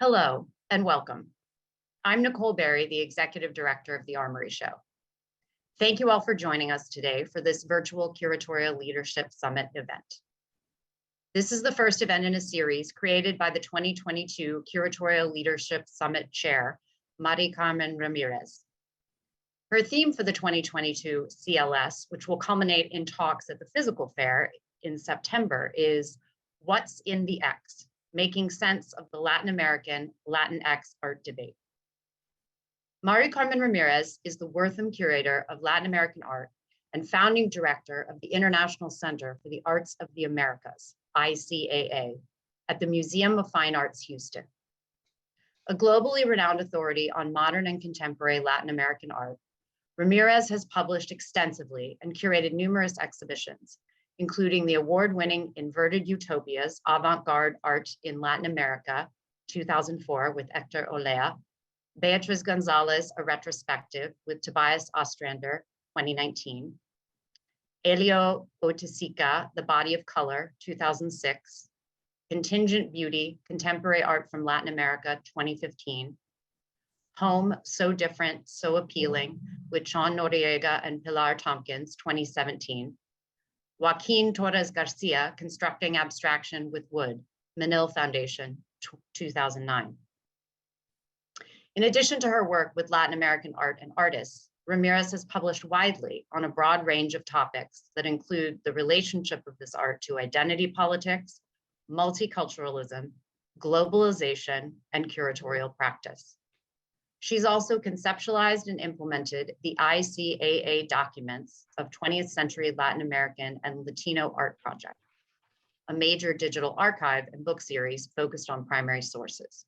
Hello and welcome. I'm Nicole Berry, the Executive Director of the Armory Show. Thank you all for joining us today for this virtual Curatorial Leadership Summit event. This is the first event in a series created by the 2022 Curatorial Leadership Summit Chair, Carmen Ramírez. Her theme for the 2022 CLS, which will culminate in talks at the physical fair in September, is What's in the X? Making sense of the Latin American Latinx art debate. Carmen Ramírez is the Wortham Curator of Latin American Art and founding director of the International Center for the Arts of the Americas, ICAA, at the Museum of Fine Arts, Houston. A globally renowned authority on modern and contemporary Latin American art, Ramírez has published extensively and curated numerous exhibitions, including the award-winning Inverted Utopias, Avant-Garde Art in Latin America, 2004 with Hector Olea, Beatriz Gonzalez, A Retrospective with Tobias Ostrander, 2019, Elio Oiticica, The Body of Color, 2006, Contingent Beauty, Contemporary Art from Latin America, 2015, Home, So Different, So Appealing with Sean Noriega and Pilar Tompkins, 2017, Joaquin Torres Garcia, Constructing Abstraction with Wood, Menil Foundation, 2009. In addition to her work with Latin American art and artists, Ramírez has published widely on a broad range of topics that include the relationship of this art to identity politics, multiculturalism, globalization, and curatorial practice. She's also conceptualized and implemented the ICAA documents of 20th Century Latin American and Latino Art Project, a major digital archive and book series focused on primary sources.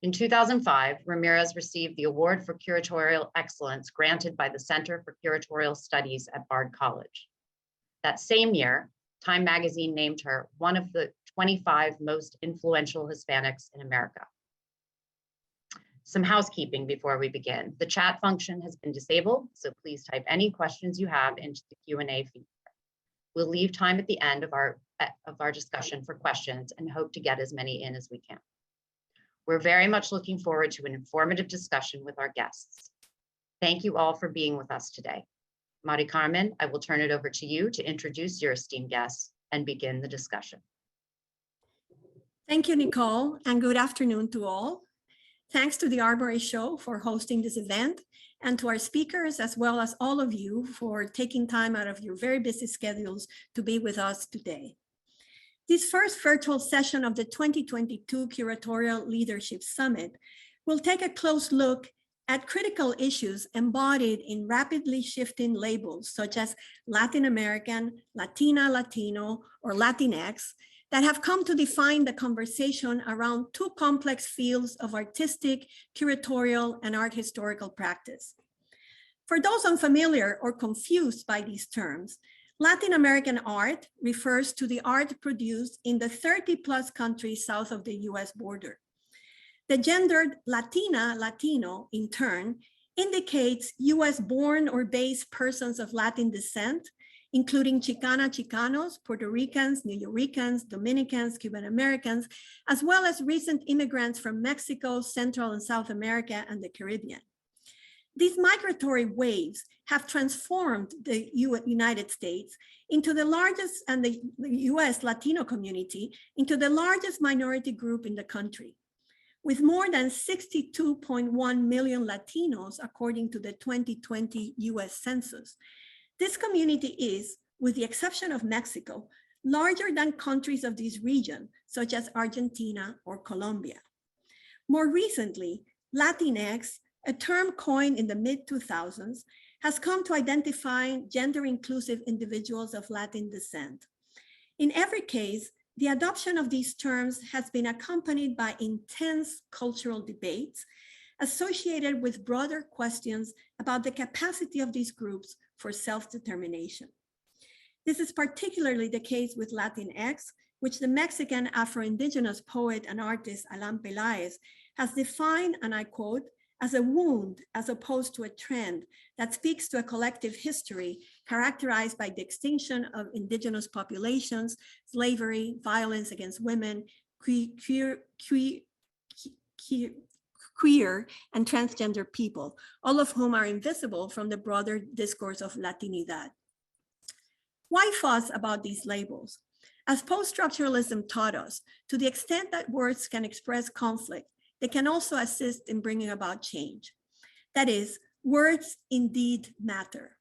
In 2005, Ramírez received the Award for Curatorial Excellence granted by the Center for Curatorial Studies at Bard College. That same year, Time magazine named her one of the 25 most influential Hispanics in America. Some housekeeping before we begin. The chat function has been disabled, so please type any questions you have into the Q&A feature. We'll leave time at the end of our discussion for questions and hope to get as many in as we can. We're very much looking forward to an informative discussion with our guests. Thank you all for being with us today. Mari Carmen, I will turn it over to you to introduce your esteemed guests and begin the discussion. Thank you, Nicole, and good afternoon to all. Thanks to the Armory Show for hosting this event and to our speakers, as well as all of you for taking time out of your very busy schedules to be with us today. This first virtual session of the 2022 Curatorial Leadership Summit will take a close look at critical issues embodied in rapidly shifting labels such as Latin American, Latina, Latino, or Latinx that have come to define the conversation around two complex fields of artistic, curatorial, and art historical practice. For those unfamiliar or confused by these terms, Latin American art refers to the art produced in the 30+ countries south of the US border. The gendered Latina, Latino, in turn, indicates US born or based persons of Latin descent, including Chicana, Chicanos, Puerto Ricans, New Yorkers, Dominicans, Cuban Americans, as well as recent immigrants from Mexico, Central and South America, and the Caribbean. These migratory waves have transformed the United States into the largest, and the US Latino community into the largest minority group in the country, with more than 62.1 million Latinos, according to the 2020 US Census. This community is, with the exception of Mexico, larger than countries of this region, such as Argentina or Colombia. More recently, Latinx, a term coined in the mid-2000s, has come to identify gender-inclusive individuals of Latin descent. In every case, the adoption of these terms has been accompanied by intense cultural debates associated with broader questions about the capacity of these groups for self-determination. This is particularly the case with Latinx, which the Mexican Afro-Indigenous poet and artist Alan Peláez has defined, and I quote, as a wound as opposed to a trend that speaks to a collective history characterized by the extinction of indigenous populations, slavery, violence against women, queer, and transgender people, all of whom are invisible from the broader discourse of Latinidad. Why fuss about these labels? As post-structuralism taught us, to the extent that words can express conflict, they can also assist in bringing about change. That is, words indeed matter.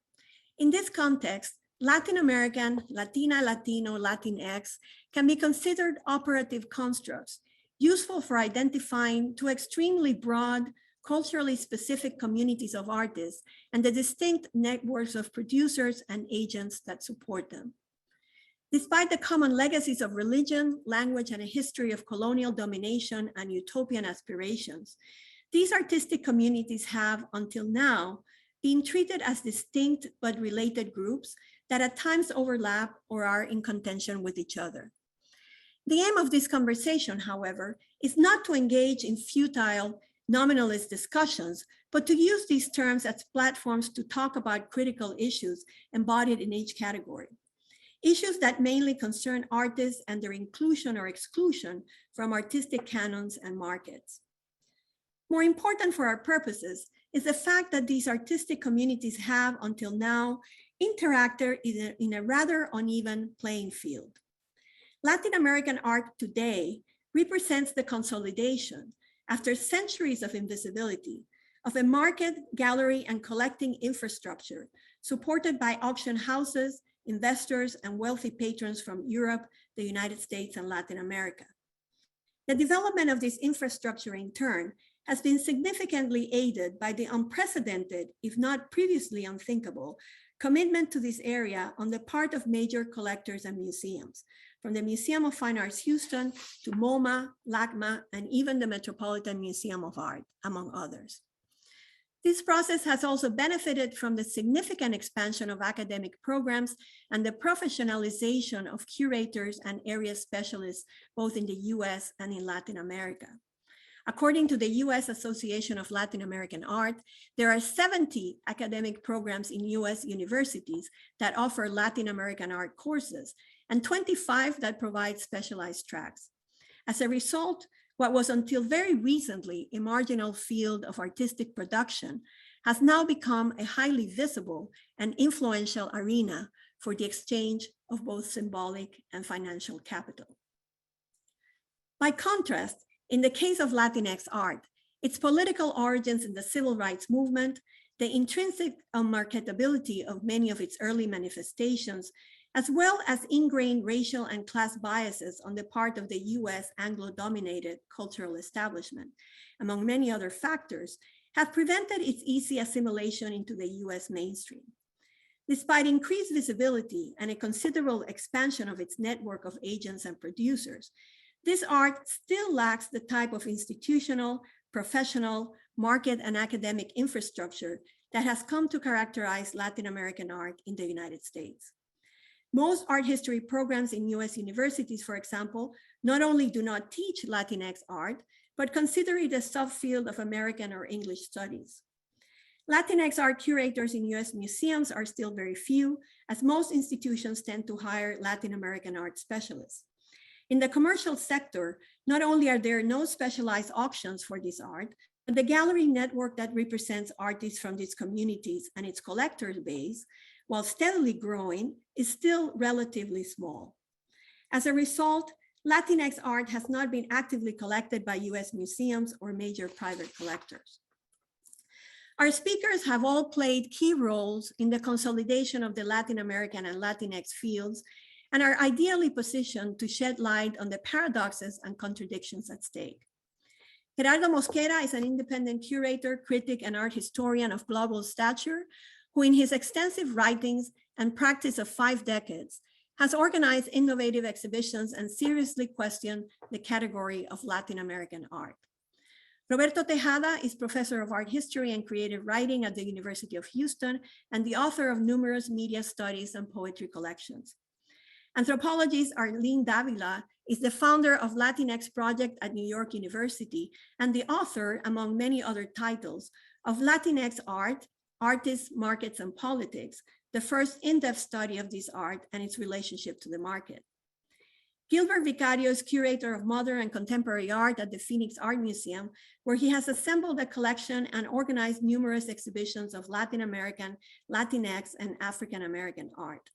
In this context, Latin American, Latina, Latino, Latinx can be considered operative constructs, useful for identifying two extremely broad, culturally specific communities of artists and the distinct networks of producers and agents that support them. Despite the common legacies of religion, language, and a history of colonial domination and utopian aspirations, these artistic communities have, until now, been treated as distinct but related groups that at times overlap or are in contention with each other. The aim of this conversation, however, is not to engage in futile, nominalist discussions, but to use these terms as platforms to talk about critical issues embodied in each category. Issues that mainly concern artists and their inclusion or exclusion from artistic canons and markets. More important for our purposes is the fact that these artistic communities have, until now, interacted in a rather uneven playing field. Latin American art today represents the consolidation, after centuries of invisibility, of a market, gallery, and collecting infrastructure supported by auction houses, investors, and wealthy patrons from Europe, the United States, and Latin America. The development of this infrastructure, in turn, has been significantly aided by the unprecedented, if not previously unthinkable, commitment to this area on the part of major collectors and museums, from the Museum of Fine Arts Houston to MoMA, LACMA, and even the Metropolitan Museum of Art, among others. This process has also benefited from the significant expansion of academic programs and the professionalization of curators and area specialists, both in the US and in Latin America. According to the US Association of Latin American Art, there are 70 academic programs in US universities that offer Latin American art courses and 25 that provide specialized tracks. As a result, what was until very recently a marginal field of artistic production has now become a highly visible and influential arena for the exchange of both symbolic and financial capital. By contrast, in the case of Latinx art, its political origins in the civil rights movement, the intrinsic unmarketability of many of its early manifestations, as well as ingrained racial and class biases on the part of the US Anglo-dominated cultural establishment, among many other factors, have prevented its easy assimilation into the US mainstream. Despite increased visibility and a considerable expansion of its network of agents and producers, this art still lacks the type of institutional, professional, market, and academic infrastructure that has come to characterize Latin American art in the United States. Most art history programs in US universities, for example, not only do not teach Latinx art, but consider it a subfield of American or English studies. Latinx art curators in US museums are still very few, as most institutions tend to hire Latin American art specialists. In the commercial sector, not only are there no specialized auctions for this art, but the gallery network that represents artists from these communities and its collector base, while steadily growing, is still relatively small. As a result, Latinx art has not been actively collected by US museums or major private collectors. Our speakers have all played key roles in the consolidation of the Latin American and Latinx fields and are ideally positioned to shed light on the paradoxes and contradictions at stake. Gerardo Mosquera is an independent curator, critic, and art historian of global stature, who in his extensive writings and practice of 5 decades has organized innovative exhibitions and seriously questioned the category of Latin American art. Roberto Tejada is professor of art history and creative writing at the University of Houston and the author of numerous media studies and poetry collections. Anthropologist Arlene Dávila is the founder of Latinx Project at New York University and the author, among many other titles, of Latinx Art, Artists, Markets, and Politics, the first in-depth study of this art and its relationship to the market. Gilbert Vicario is curator of modern and contemporary art at the Phoenix Art Museum, where he has assembled a collection and organized numerous exhibitions of Latin American, Latinx, and African American art.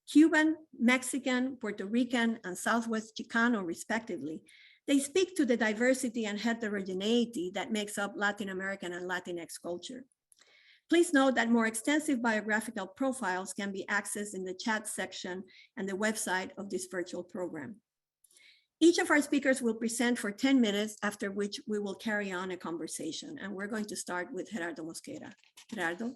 Cuban, Mexican, Puerto Rican, and Southwest Chicano, respectively, they speak to the diversity and heterogeneity that makes up Latin American and Latinx culture. Please note that more extensive biographical profiles can be accessed in the chat section and the website of this virtual program. Each of our speakers will present for 10 minutes, after which we will carry on a conversation. And we're going to start with Gerardo Mosquera. Gerardo?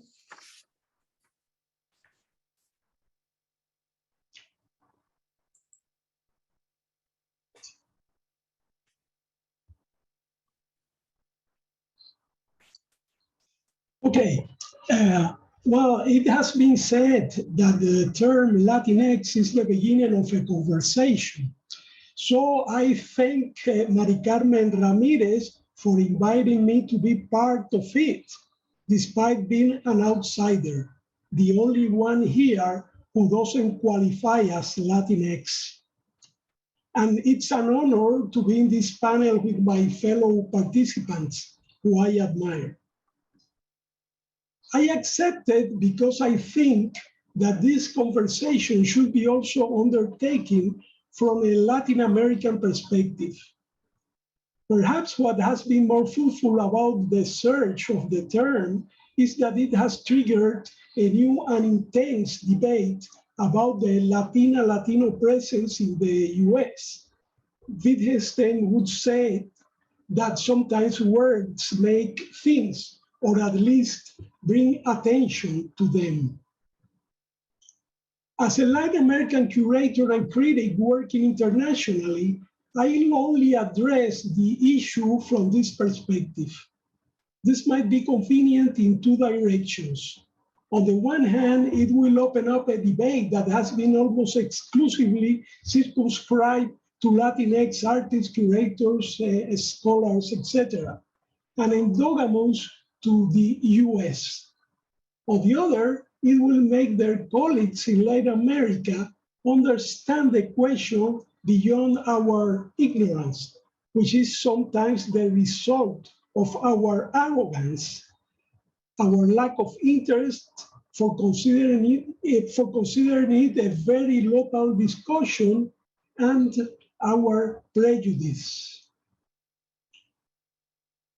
Okay, well, it has been said that the term Latinx is the beginning of a conversation. So I thank Mari Carmen Ramírez for inviting me to be part of it, despite being an outsider, the only one here who doesn't qualify as Latinx. And it's an honor to be in this panel with my fellow participants, who I admire. I accepted because I think that this conversation should be also undertaken from a Latin American perspective. Perhaps what has been more fruitful about the search of the term is that it has triggered a new and intense debate about the Latino presence in the US. Wittgenstein would say that sometimes words make things, or at least bring attention to them. As a Latin American curator and critic working internationally, I will only address the issue from this perspective. This might be convenient in two directions. On the one hand, it will open up a debate that has been almost exclusively circumscribed to Latinx artists, curators, scholars, etc., and endogamous to the US. On the other, it will make their colleagues in Latin America understand the question beyond our ignorance, which is sometimes the result of our arrogance, our lack of interest for considering it a very local discussion, and our prejudice.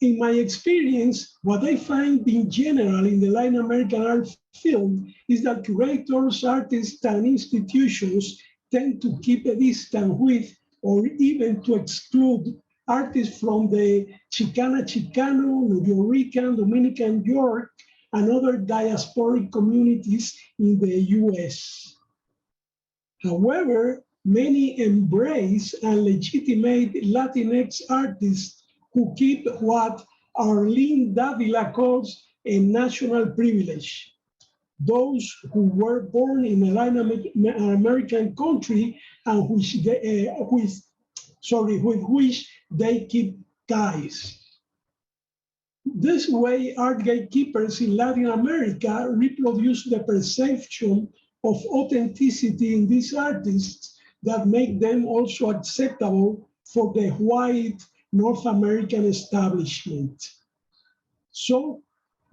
In my experience, what I find in general in the Latin American art field is that curators, artists, and institutions tend to keep a distance with, or even to exclude, artists from the Chicano, Nuyorican, Dominican York, and other diasporic communities in the US. However, many embrace and legitimate Latinx artists who keep what Arlene Dávila calls a national privilege. Those who were born in a Latin American country and with which they keep ties. This way, art gatekeepers in Latin America reproduce the perception of authenticity in these artists that make them also acceptable for the white North American establishment. So,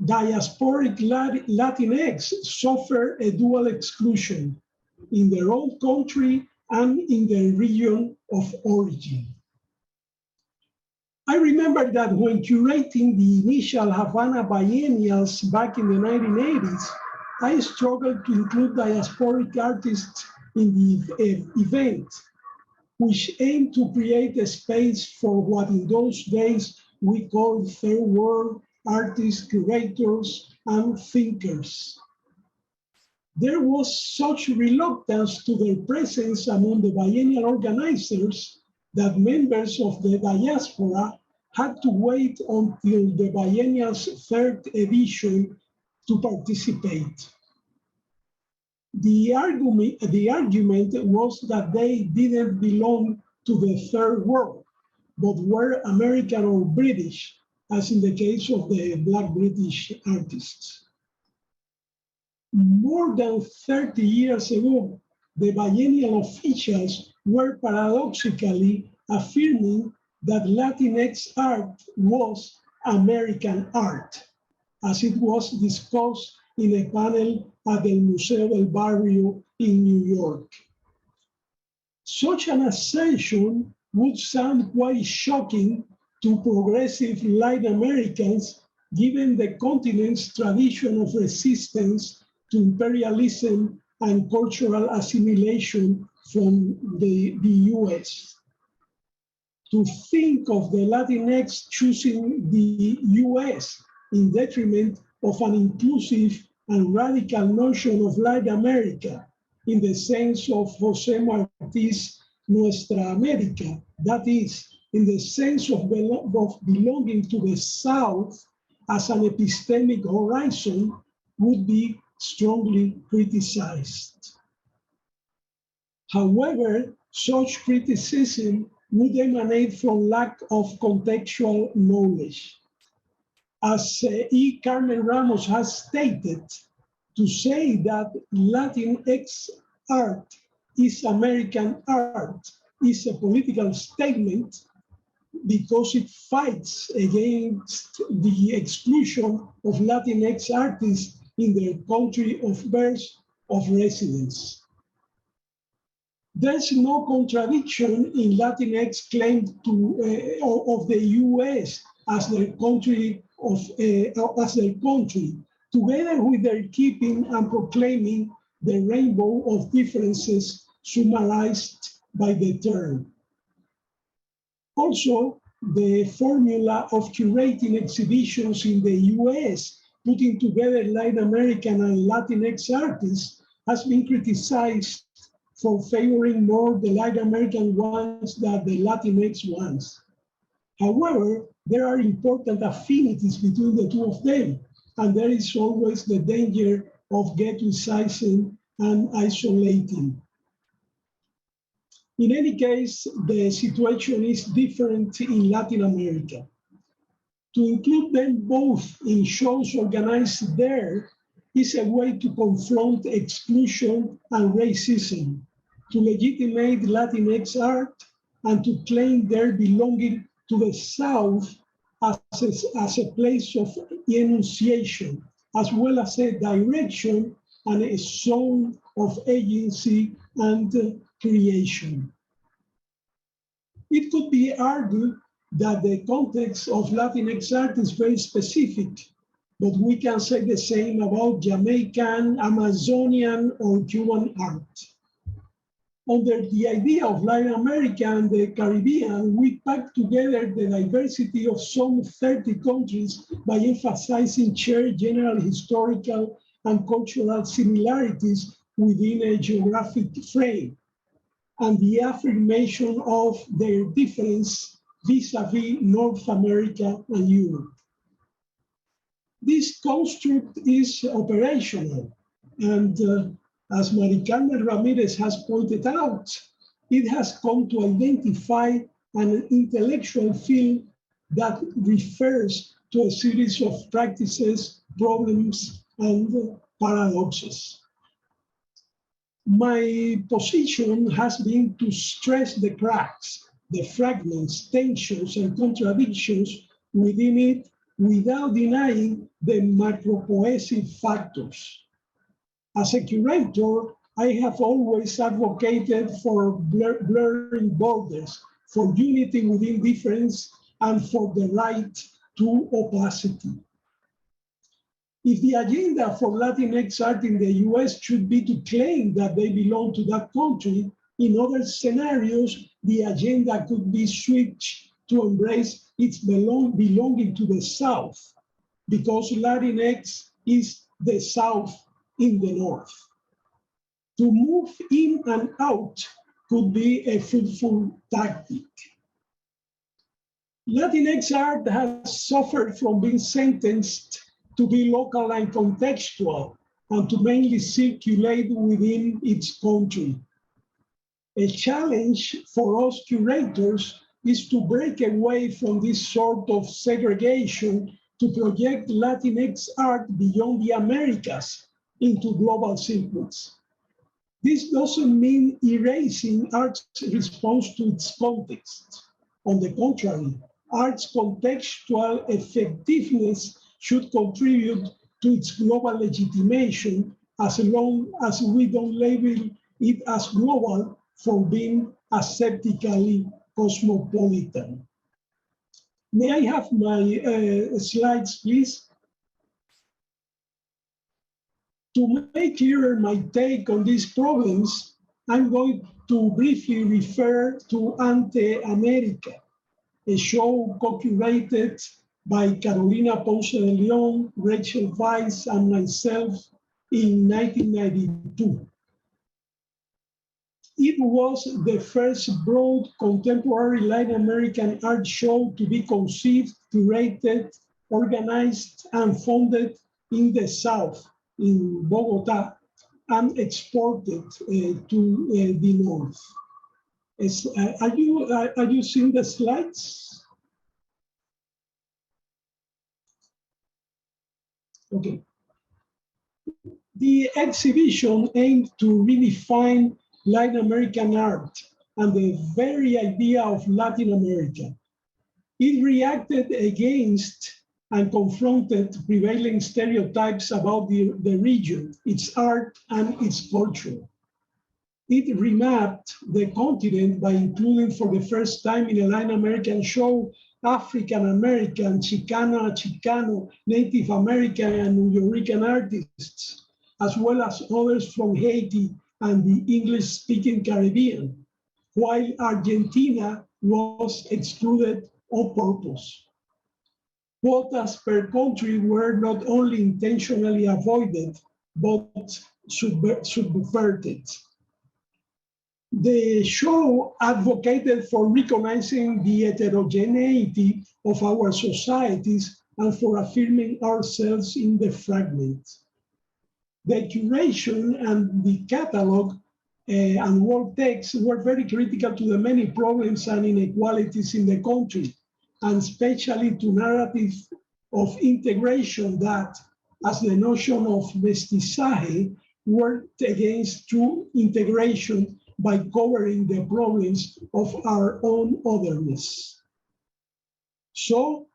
diasporic Latinx suffer a dual exclusion in their own country and in their region of origin. I remember that when curating the initial Havana biennials back in the 1980s, I struggled to include diasporic artists in the event, which aimed to create a space for what in those days we called third world artists, curators, and thinkers. There was such reluctance to their presence among the biennial organizers that members of the diaspora had to wait until the biennial's third edition to participate. The argument was that they didn't belong to the third world, but were American or British, as in the case of the Black British artists. More than 30 years ago, the biennial officials were paradoxically affirming that Latinx art was American art, as it was discussed in a panel at the Museo del Barrio in New York. Such an assertion would sound quite shocking to progressive Latin Americans, given the continent's tradition of resistance to imperialism and cultural assimilation from the US. To think of the Latinx choosing the US in detriment of an inclusive and radical notion of Latin America, in the sense of José Martí's Nuestra América, that is, in the sense of belonging to the South as an epistemic horizon, would be strongly criticized. However, such criticism would emanate from lack of contextual knowledge. As E. Carmen Ramos has stated, to say that Latinx art is American art is a political statement because it fights against the exclusion of Latinx artists in their country of birth of residence. There's no contradiction in Latinx claim of the US as their country, together with their keeping and proclaiming the rainbow of differences summarized by the term. Also, the formula of curating exhibitions in the US, putting together Latin American and Latinx artists, has been criticized for favoring more the Latin American ones than the Latinx ones. However, there are important affinities between the two of them, and there is always the danger of ghettoizing and isolating. In any case, the situation is different in Latin America. To include them both in shows organized there is a way to confront exclusion and racism, to legitimate Latinx art, and to claim their belonging to the South as a place of enunciation, as well as a direction and a zone of agency and creation. It could be argued that the context of Latinx art is very specific, but we can say the same about Jamaican, Amazonian, or Cuban art. Under the idea of Latin America and the Caribbean, we pack together the diversity of some 30 countries by emphasizing shared general historical and cultural similarities within a geographic frame, and the affirmation of their difference vis-a-vis North America and Europe. This construct is operational, and as María Carmen Ramírez has pointed out, it has come to identify an intellectual field that refers to a series of practices, problems, and paradoxes. My position has been to stress the cracks, the fragments, tensions, and contradictions within it without denying the macrocohesive factors. As a curator, I have always advocated for blurring borders, for unity within difference, and for the right to opacity. If the agenda for Latinx art in the US should be to claim that they belong to that country, in other scenarios, the agenda could be switched to embrace its belonging to the South, because Latinx is the South in the North. To move in and out could be a fruitful tactic. Latinx art has suffered from being sentenced to be local and contextual, and to mainly circulate within its country. A challenge for us curators is to break away from this sort of segregation to project Latinx art beyond the Americas into global circuits. This doesn't mean erasing art's response to its context. On the contrary, art's contextual effectiveness should contribute to its global legitimation as long as we don't label it as global for being aseptically cosmopolitan. May I have my slides, please? To make clear my take on these problems, I'm going to briefly refer to Ante America, a show co-curated by Carolina Ponce de Leon, Rachel Weisz, and myself in 1992. It was the first broad contemporary Latin American art show to be conceived, curated, organized, and funded in the South, in Bogota, and exported to the North. Are you seeing the slides? Okay. The exhibition aimed to redefine Latin American art and the very idea of Latin America. It reacted against and confronted prevailing stereotypes about the region, its art, and its culture. It remapped the continent by including for the first time in a Latin American show African American, Chicano, Native American, and New Yorker artists, as well as others from Haiti and the English-speaking Caribbean, while Argentina was excluded on purpose. Quotas per country were not only intentionally avoided, but subverted. The show advocated for recognizing the heterogeneity of our societies and for affirming ourselves in the fragment. The curation and the catalog and work text were very critical to the many problems and inequalities in the country, and especially to narratives of integration that, as the notion of mestizaje, worked against true integration by covering the problems of our own otherness. So,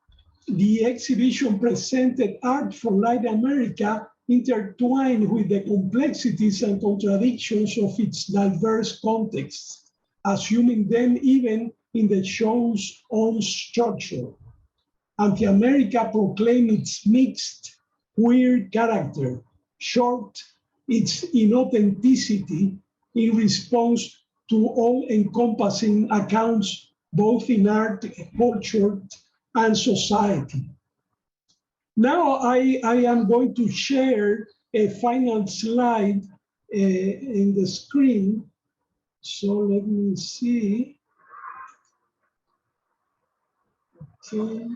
the exhibition presented art from Latin America intertwined with the complexities and contradictions of its diverse contexts, assuming them even in the show's own structure. Ante America proclaimed its mixed, queer character, short its inauthenticity in response to all-encompassing accounts both in art, culture, and society. Now I am going to share a final slide in the screen. So let me see. Okay.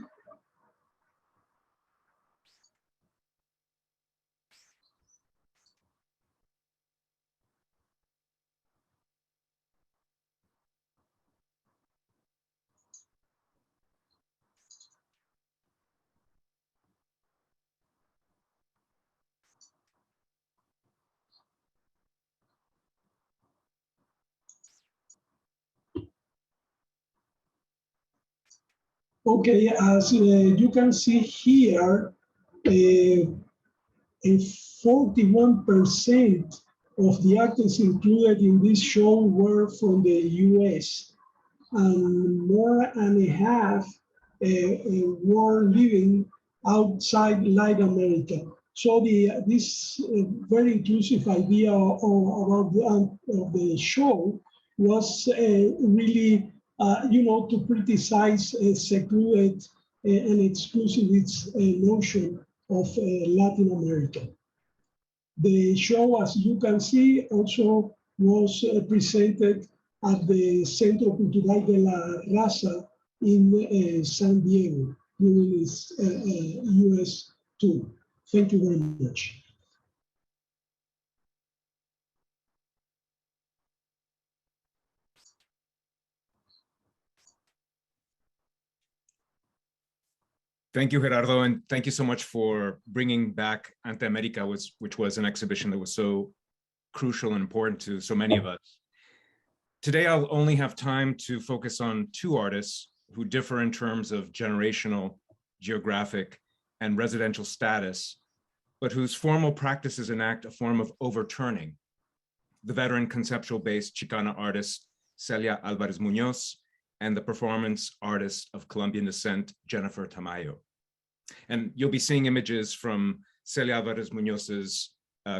Okay, as you can see here, 41% of the actors included in this show were from the US, and more than a half were living outside Latin America. So this very inclusive idea about the show was really, to criticize secluded and exclusivist notion of Latin America. The show, as you can see, also was presented at the Centro Cultural de la Raza in San Diego during its US tour. Thank you very much. Thank you, Gerardo, and thank you so much for bringing back Ante America, which was an exhibition that was so crucial and important to so many of us. Today, I'll only have time to focus on two artists who differ in terms of generational, geographic, and residential status, but whose formal practices enact a form of overturning: the veteran conceptual-based Chicana artist, Celia Alvarez Munoz, and the performance artist of Colombian descent, Jennifer Tamayo. And you'll be seeing images from Celia Alvarez Munoz's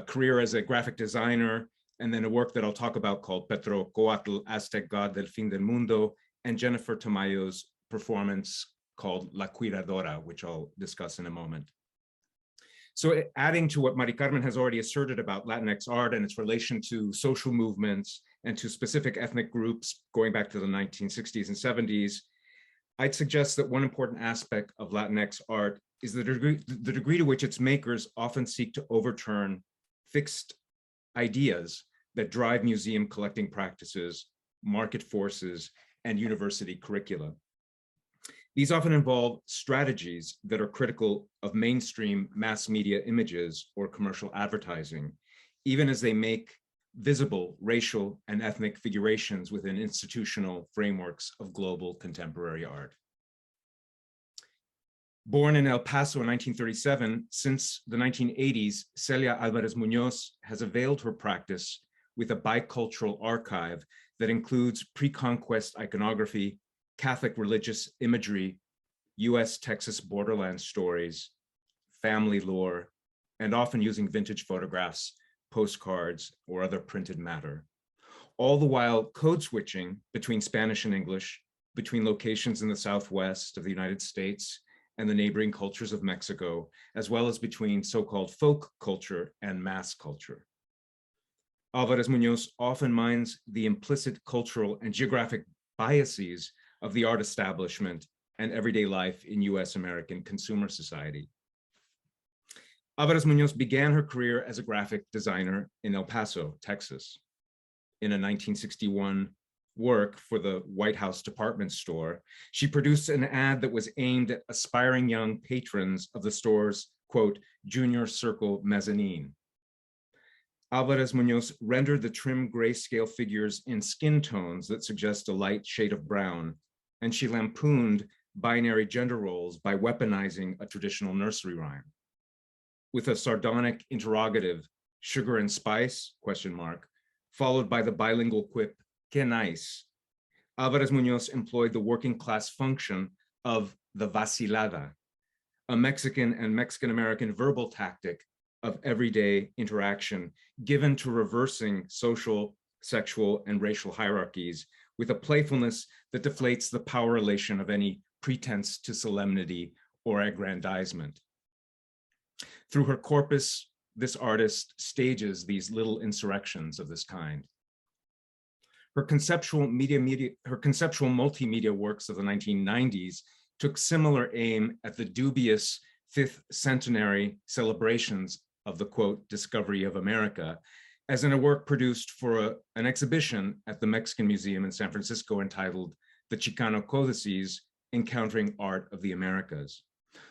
career as a graphic designer, and then a work that I'll talk about called Petrocoatl, Aztec God del Fin del Mundo, and Jennifer Tamayo's performance called La Cuidadora, which I'll discuss in a moment. So adding to what Mari Carmen has already asserted about Latinx art and its relation to social movements and to specific ethnic groups going back to the 1960s and 70s, I'd suggest that one important aspect of Latinx art is the degree to which its makers often seek to overturn fixed ideas that drive museum collecting practices, market forces, and university curricula. These often involve strategies that are critical of mainstream mass media images or commercial advertising, even as they make visible racial and ethnic figurations within institutional frameworks of global contemporary art. Born in El Paso in 1937, since the 1980s, Celia Alvarez Munoz has availed her practice with a bicultural archive that includes pre-conquest iconography, Catholic religious imagery, US Texas borderland stories, family lore, and often using vintage photographs, postcards, or other printed matter. All the while code switching between Spanish and English, between locations in the Southwest of the United States and the neighboring cultures of Mexico, as well as between so-called folk culture and mass culture. Alvarez Munoz often mines the implicit cultural and geographic biases of the art establishment and everyday life in US American consumer society. Alvarez Munoz began her career as a graphic designer in El Paso, Texas. In a 1961 work for the White House department store, she produced an ad that was aimed at aspiring young patrons of the store's, quote, junior circle mezzanine. Alvarez Munoz rendered the trim grayscale figures in skin tones that suggest a light shade of brown, and she lampooned binary gender roles by weaponizing a traditional nursery rhyme. With a sardonic interrogative, sugar and spice, question mark, followed by the bilingual quip, que nice, Alvarez Munoz employed the working class function of the vacilada, a Mexican and Mexican-American verbal tactic of everyday interaction given to reversing social, sexual, and racial hierarchies with a playfulness that deflates the power relation of any pretense to solemnity or aggrandizement. Through her corpus, this artist stages these little insurrections of this kind. Her conceptual multimedia works of the 1990s took similar aim at the dubious 5th centenary celebrations of the, quote, discovery of America, as in a work produced for an exhibition at the Mexican Museum in San Francisco entitled The Chicano Codices, Encountering Art of the Americas,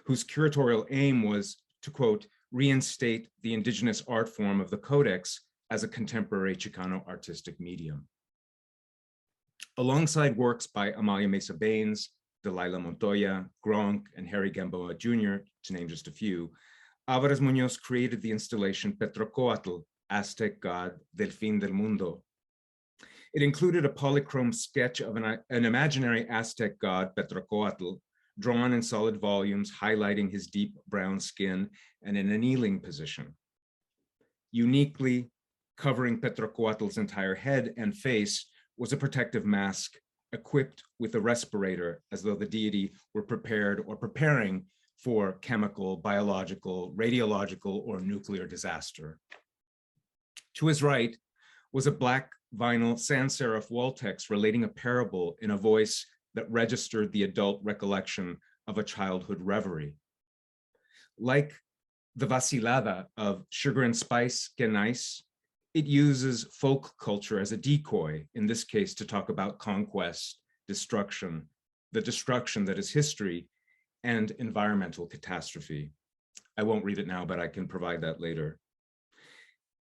whose curatorial aim was to, quote, reinstate the indigenous art form of the Codex as a contemporary Chicano artistic medium. Alongside works by Amalia Mesa Baines, Delilah Montoya, Gronk, and Harry Gamboa Jr., to name just a few, Alvarez Munoz created the installation Petrocoatl, Aztec God del Fin del Mundo. It included a polychrome sketch of an imaginary Aztec god, Petrocoatl, drawn in solid volumes, highlighting his deep brown skin and in a kneeling position. Uniquely covering Petrocoatl's entire head and face was a protective mask equipped with a respirator, as though the deity were prepared or preparing for chemical, biological, radiological, or nuclear disaster. To his right was a black vinyl sans serif wall text relating a parable in a voice that registered the adult recollection of a childhood reverie. Like the vacilada of sugar and spice, que nice, it uses folk culture as a decoy, in this case to talk about conquest, destruction, the destruction that is history, and environmental catastrophe. I won't read it now, but I can provide that later.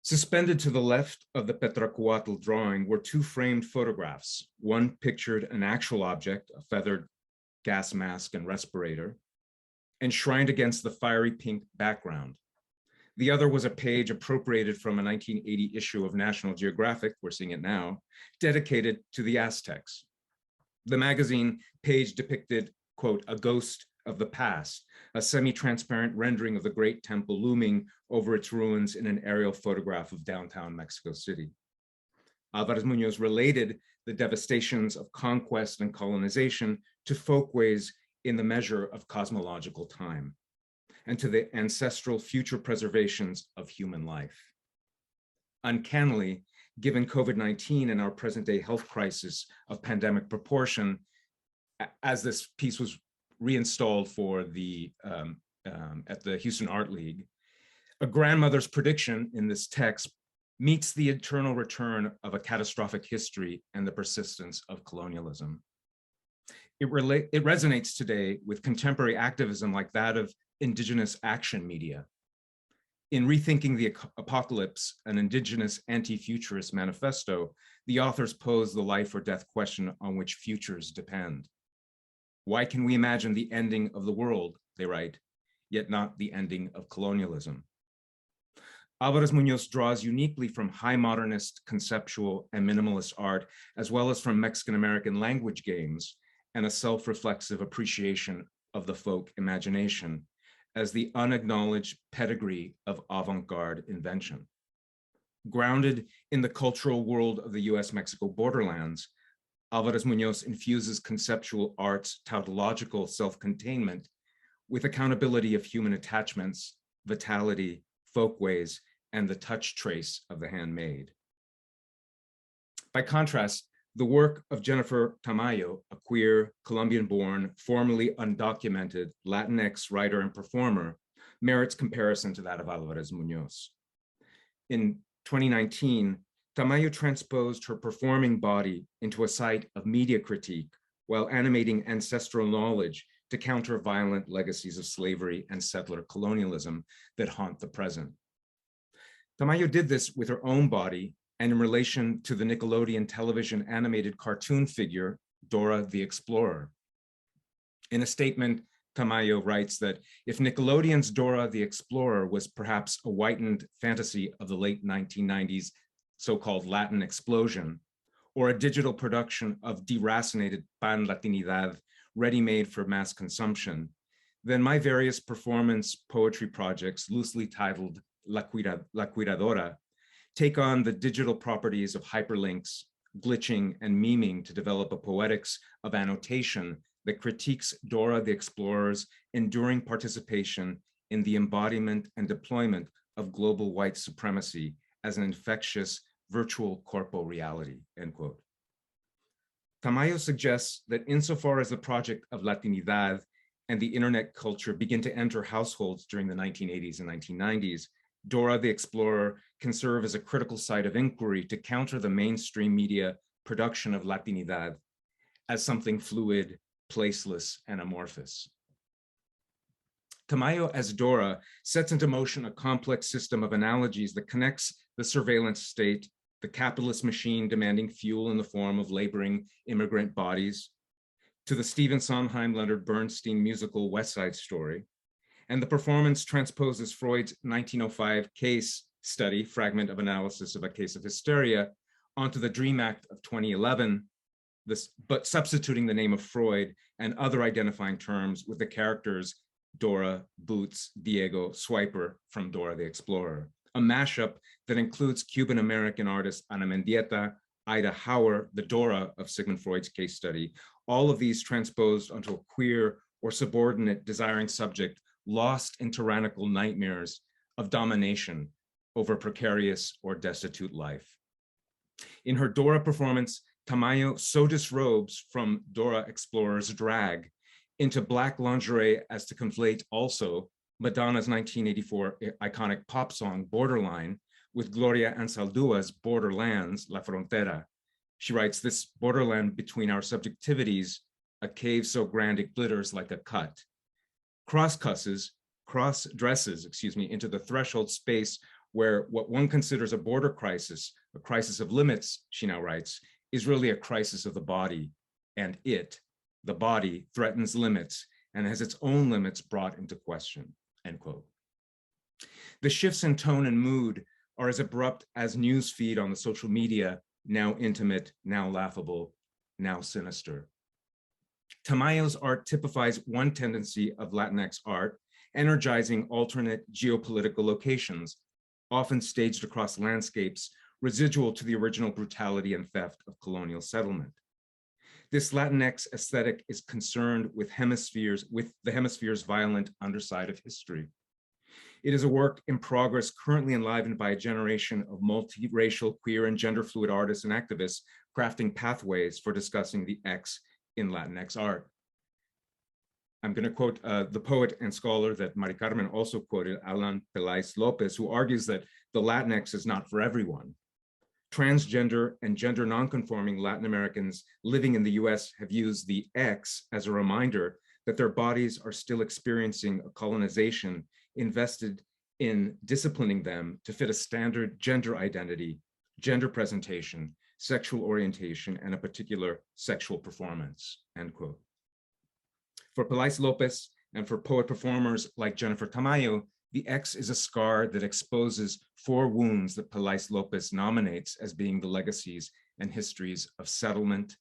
Suspended to the left of the Petracuatl drawing were two framed photographs. One pictured an actual object, a feathered gas mask and respirator, enshrined against the fiery pink background. The other was a page appropriated from a 1980 issue of National Geographic, we're seeing it now, dedicated to the Aztecs. The magazine page depicted, quote, a ghost of the past, a semi-transparent rendering of the Great Temple looming over its ruins in an aerial photograph of downtown Mexico City. Álvarez Muñoz related the devastations of conquest and colonization to folkways in the measure of cosmological time, and to the ancestral future preservations of human life. Uncannily, given COVID-19 and our present-day health crisis of pandemic proportion, as this piece was reinstalled for the at the Houston Art League, a grandmother's prediction in this text meets the eternal return of a catastrophic history and the persistence of colonialism. It resonates today with contemporary activism like that of indigenous action media. In Rethinking the Apocalypse, an indigenous anti-futurist manifesto, the authors pose the life or death question on which futures depend. Why can we imagine the ending of the world, they write, yet not the ending of colonialism? Álvarez Muñoz draws uniquely from high modernist, conceptual, and minimalist art, as well as from Mexican-American language games and a self-reflexive appreciation of the folk imagination as the unacknowledged pedigree of avant-garde invention. Grounded in the cultural world of the US-Mexico borderlands, Álvarez Muñoz infuses conceptual art's tautological self-containment with accountability of human attachments, vitality, folkways, and the touch trace of the handmade. By contrast, the work of Jennifer Tamayo, a queer, Colombian-born, formerly undocumented Latinx writer and performer, merits comparison to that of Álvarez Muñoz. In 2019, Tamayo transposed her performing body into a site of media critique while animating ancestral knowledge to counter violent legacies of slavery and settler colonialism that haunt the present. Tamayo did this with her own body and in relation to the Nickelodeon television animated cartoon figure, Dora the Explorer. In a statement, Tamayo writes that if Nickelodeon's Dora the Explorer was perhaps a whitened fantasy of the late 1990s so-called Latin explosion, or a digital production of deracinated pan latinidad ready-made for mass consumption, then my various performance poetry projects, loosely titled La Curadora, take on the digital properties of hyperlinks, glitching, and memeing to develop a poetics of annotation that critiques Dora the Explorer's enduring participation in the embodiment and deployment of global white supremacy as an infectious virtual corpo reality, end quote. Tamayo suggests that insofar as the project of Latinidad and the internet culture begin to enter households during the 1980s and 1990s, Dora the Explorer can serve as a critical site of inquiry to counter the mainstream media production of Latinidad as something fluid, placeless, and amorphous. Tamayo as Dora sets into motion a complex system of analogies that connects the surveillance state, the capitalist machine demanding fuel in the form of laboring immigrant bodies, to the Stephen Sondheim Leonard Bernstein musical West Side Story, and the performance transposes Freud's 1905 case study, fragment of analysis of a case of hysteria, onto the Dream Act of 2011, but substituting the name of Freud and other identifying terms with the characters Dora, Boots, Diego, Swiper from Dora the Explorer, a mashup that includes Cuban-American artist Ana Mendieta, Ida Hauer, the Dora of Sigmund Freud's case study, all of these transposed onto a queer or subordinate desiring subject lost in tyrannical nightmares of domination over precarious or destitute life. In her Dora performance, Tamayo so disrobes from Dora Explorer's drag into Black lingerie as to conflate also Madonna's 1984 iconic pop song Borderline with Gloria Anzaldua's Borderlands, La Frontera. She writes, this borderland between our subjectivities, a cave so grand it glitters like a cut. Cross dresses into the threshold space where what one considers a border crisis, a crisis of limits, she now writes, is really a crisis of the body, and it, the body, threatens limits and has its own limits brought into question, end quote. The shifts in tone and mood are as abrupt as news feed on the social media, now intimate, now laughable, now sinister. Tamayo's art typifies one tendency of Latinx art, energizing alternate geopolitical locations, often staged across landscapes residual to the original brutality and theft of colonial settlement. This Latinx aesthetic is concerned with the hemisphere's violent underside of history. It is a work in progress currently enlivened by a generation of multiracial, queer, and gender fluid artists and activists crafting pathways for discussing the X in Latinx art. I'm going to quote the poet and scholar that Mari Carmen also quoted, Alan Pelais Lopez, who argues that the Latinx is not for everyone. Transgender and gender nonconforming Latin Americans living in the US have used the X as a reminder that their bodies are still experiencing a colonization invested in disciplining them to fit a standard gender identity, gender presentation, sexual orientation, and a particular sexual performance, end quote. For Pelais Lopez and for poet performers like Jennifer Tamayo, the X is a scar that exposes 4 wounds that Pelais Lopez nominates as being the legacies and histories of settlement,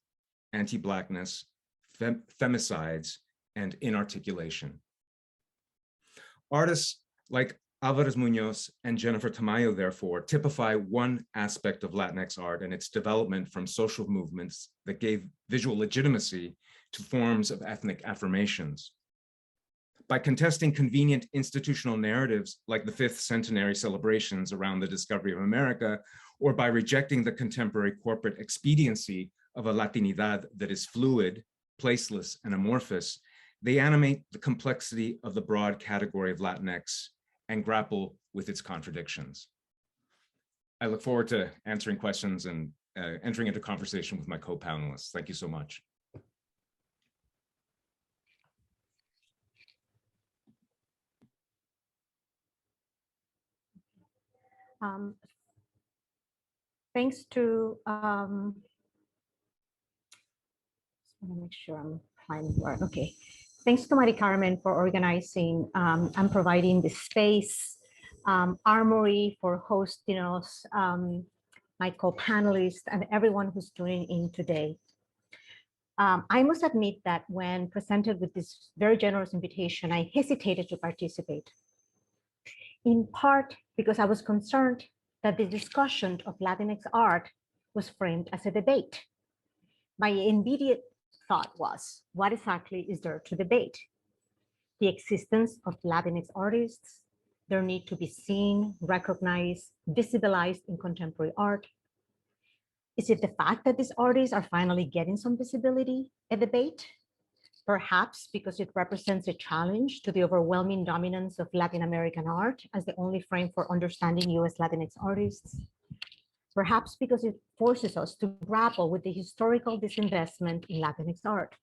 anti-Blackness, femicides, and inarticulation. Artists like Álvarez Muñoz and Jennifer Tamayo, therefore, typify one aspect of Latinx art and its development from social movements that gave visual legitimacy to forms of ethnic affirmations. By contesting convenient institutional narratives like the 5th centenary celebrations around the discovery of America, or by rejecting the contemporary corporate expediency of a Latinidad that is fluid, placeless, and amorphous, they animate the complexity of the broad category of Latinx and grapple with its contradictions. I look forward to answering questions and entering into conversation with my co-panelists. Thank you so much. Thanks to, I want to make sure I'm finding the word. Okay. Thanks to Mari Carmen for organizing and providing the space, Armory for hosting us, my co-panelists, and everyone who's tuning in today. I must admit that when presented with this very generous invitation, I hesitated to participate. In part because I was concerned that the discussion of Latinx art was framed as a debate. My immediate thought was, what exactly is there to debate? The existence of Latinx artists, their need to be seen, recognized, visibilized in contemporary art. Is it the fact that these artists are finally getting some visibility, a debate? Perhaps because it represents a challenge to the overwhelming dominance of Latin American art as the only frame for understanding US Latinx artists. Perhaps because it forces us to grapple with the historical disinvestment in Latinx art.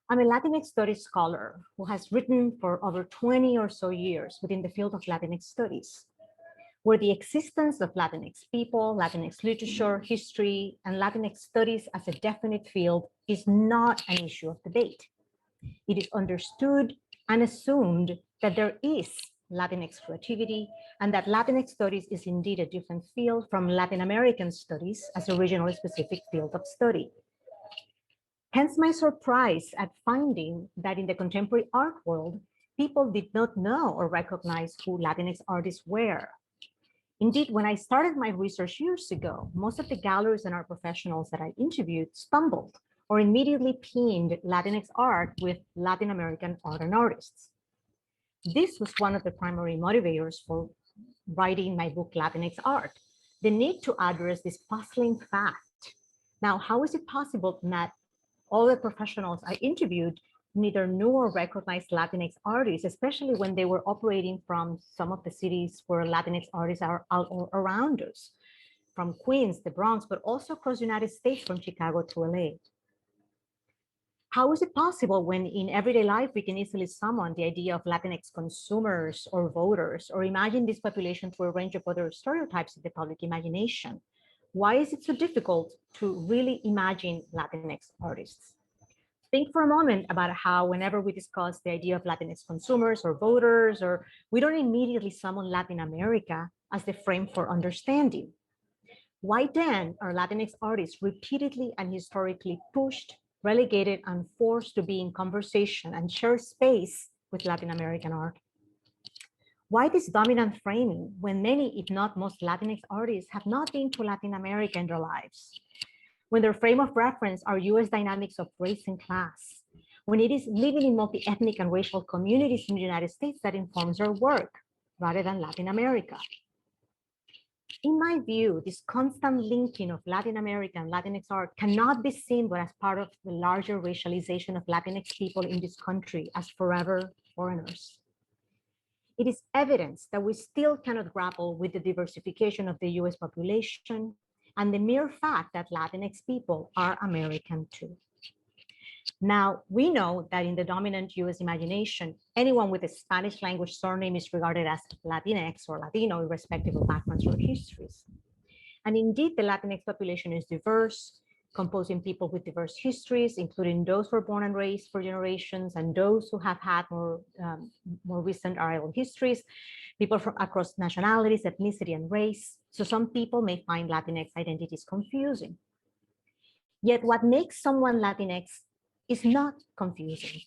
I'm a Latinx studies scholar who has written for over 20 or so years within the field of Latinx studies, where the existence of Latinx people, Latinx literature, history, and Latinx studies as a definite field is not an issue of debate. It is understood and assumed that there is Latinx creativity and that Latinx studies is indeed a different field from Latin American studies as a regionally specific field of study. Hence my surprise at finding that in the contemporary art world, people did not know or recognize who Latinx artists were. Indeed, when I started my research years ago, most of the galleries and art professionals that I interviewed stumbled or immediately pinned Latinx art with Latin American art and artists. This was one of the primary motivators for writing my book, Latinx Art, the need to address this puzzling fact. Now, how is it possible that all the professionals I interviewed neither knew or recognized Latinx artists, especially when they were operating from some of the cities where Latinx artists are all around us, from Queens, the Bronx, but also across the United States, from Chicago to LA. How is it possible when in everyday life we can easily summon the idea of Latinx consumers or voters, or imagine this population through a range of other stereotypes in the public imagination? Why is it so difficult to really imagine Latinx artists? Think for a moment about how whenever we discuss the idea of Latinx consumers or voters, or we don't immediately summon Latin America as the frame for understanding. Why then are Latinx artists repeatedly and historically pushed, relegated, and forced to be in conversation and share space with Latin American art? Why this dominant framing when many, if not most, Latinx artists have not been to Latin America in their lives? When their frame of reference are US dynamics of race and class, when it is living in multi-ethnic and racial communities in the United States that informs their work, rather than Latin America. In my view, this constant linking of Latin American and Latinx art cannot be seen but as part of the larger racialization of Latinx people in this country as forever foreigners. It is evidence that we still cannot grapple with the diversification of the US population and the mere fact that Latinx people are American too. Now, we know that in the dominant US imagination, anyone with a Spanish language surname is regarded as Latinx or Latino, irrespective of backgrounds or histories. And indeed, the Latinx population is diverse, composing people with diverse histories, including those who were born and raised for generations and those who have had more recent arrival histories, people from across nationalities, ethnicity, and race. So some people may find Latinx identities confusing. Yet what makes someone Latinx is not confusing.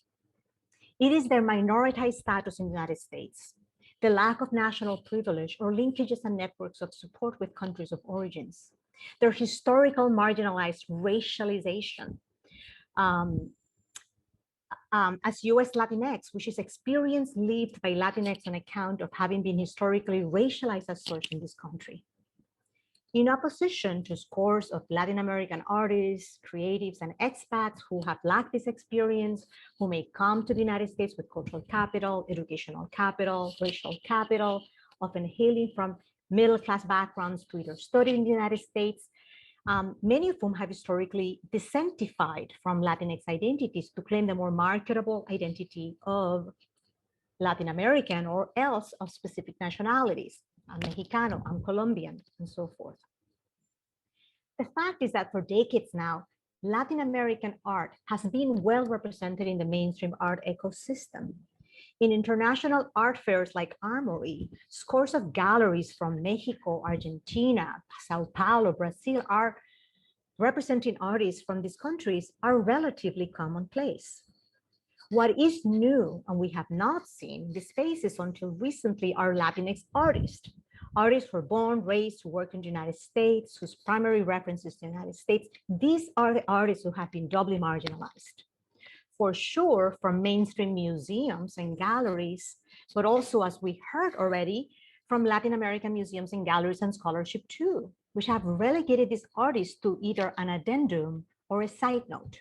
It is their minoritized status in the United States, the lack of national privilege or linkages and networks of support with countries of origins, their historical marginalized racialization as US Latinx, which is experience lived by Latinx on account of having been historically racialized as such in this country. In opposition to scores of Latin American artists, creatives, and expats who have lacked this experience, who may come to the United States with cultural capital, educational capital, racial capital, often hailing from middle-class backgrounds to either study in the United States, many of whom have historically desentified from Latinx identities to claim the more marketable identity of Latin American or else of specific nationalities. I'm Mexicano, I'm Colombian, and so forth. The fact is that for decades now, Latin American art has been well represented in the mainstream art ecosystem. In international art fairs like Armory, scores of galleries from Mexico, Argentina, Sao Paulo, Brazil are representing artists from these countries are relatively commonplace. What is new, and we have not seen the spaces until recently, are Latinx artists. Artists who were born, raised, who work in the United States, whose primary reference is the United States. These are the artists who have been doubly marginalized. For sure, from mainstream museums and galleries, but also, as we heard already, from Latin American museums and galleries and scholarship too, which have relegated these artists to either an addendum or a side note.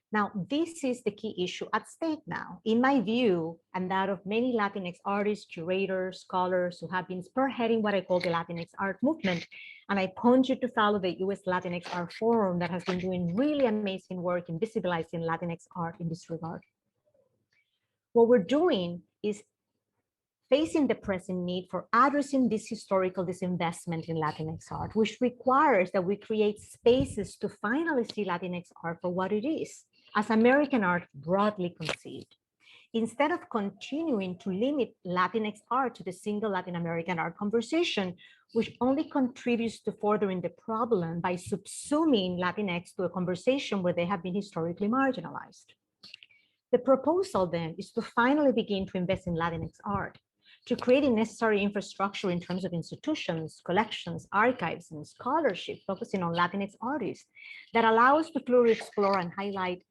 Now, this is the key issue at stake now, in my view, and that of many Latinx artists, curators, scholars who have been spearheading what I call the Latinx art movement. And I point you to follow the US Latinx Art Forum that has been doing really amazing work in visibilizing Latinx art in this regard. What we're doing is facing the present need for addressing this historical disinvestment in Latinx art, which requires that we create spaces to finally see Latinx art for what it is, as American art broadly conceived. Instead of continuing to limit Latinx art to the single Latin American art conversation, which only contributes to furthering the problem by subsuming Latinx to a conversation where they have been historically marginalized. The proposal then is to finally begin to invest in Latinx art, to create a necessary infrastructure in terms of institutions, collections, archives, and scholarship focusing on Latinx artists that allow us to fully explore and highlight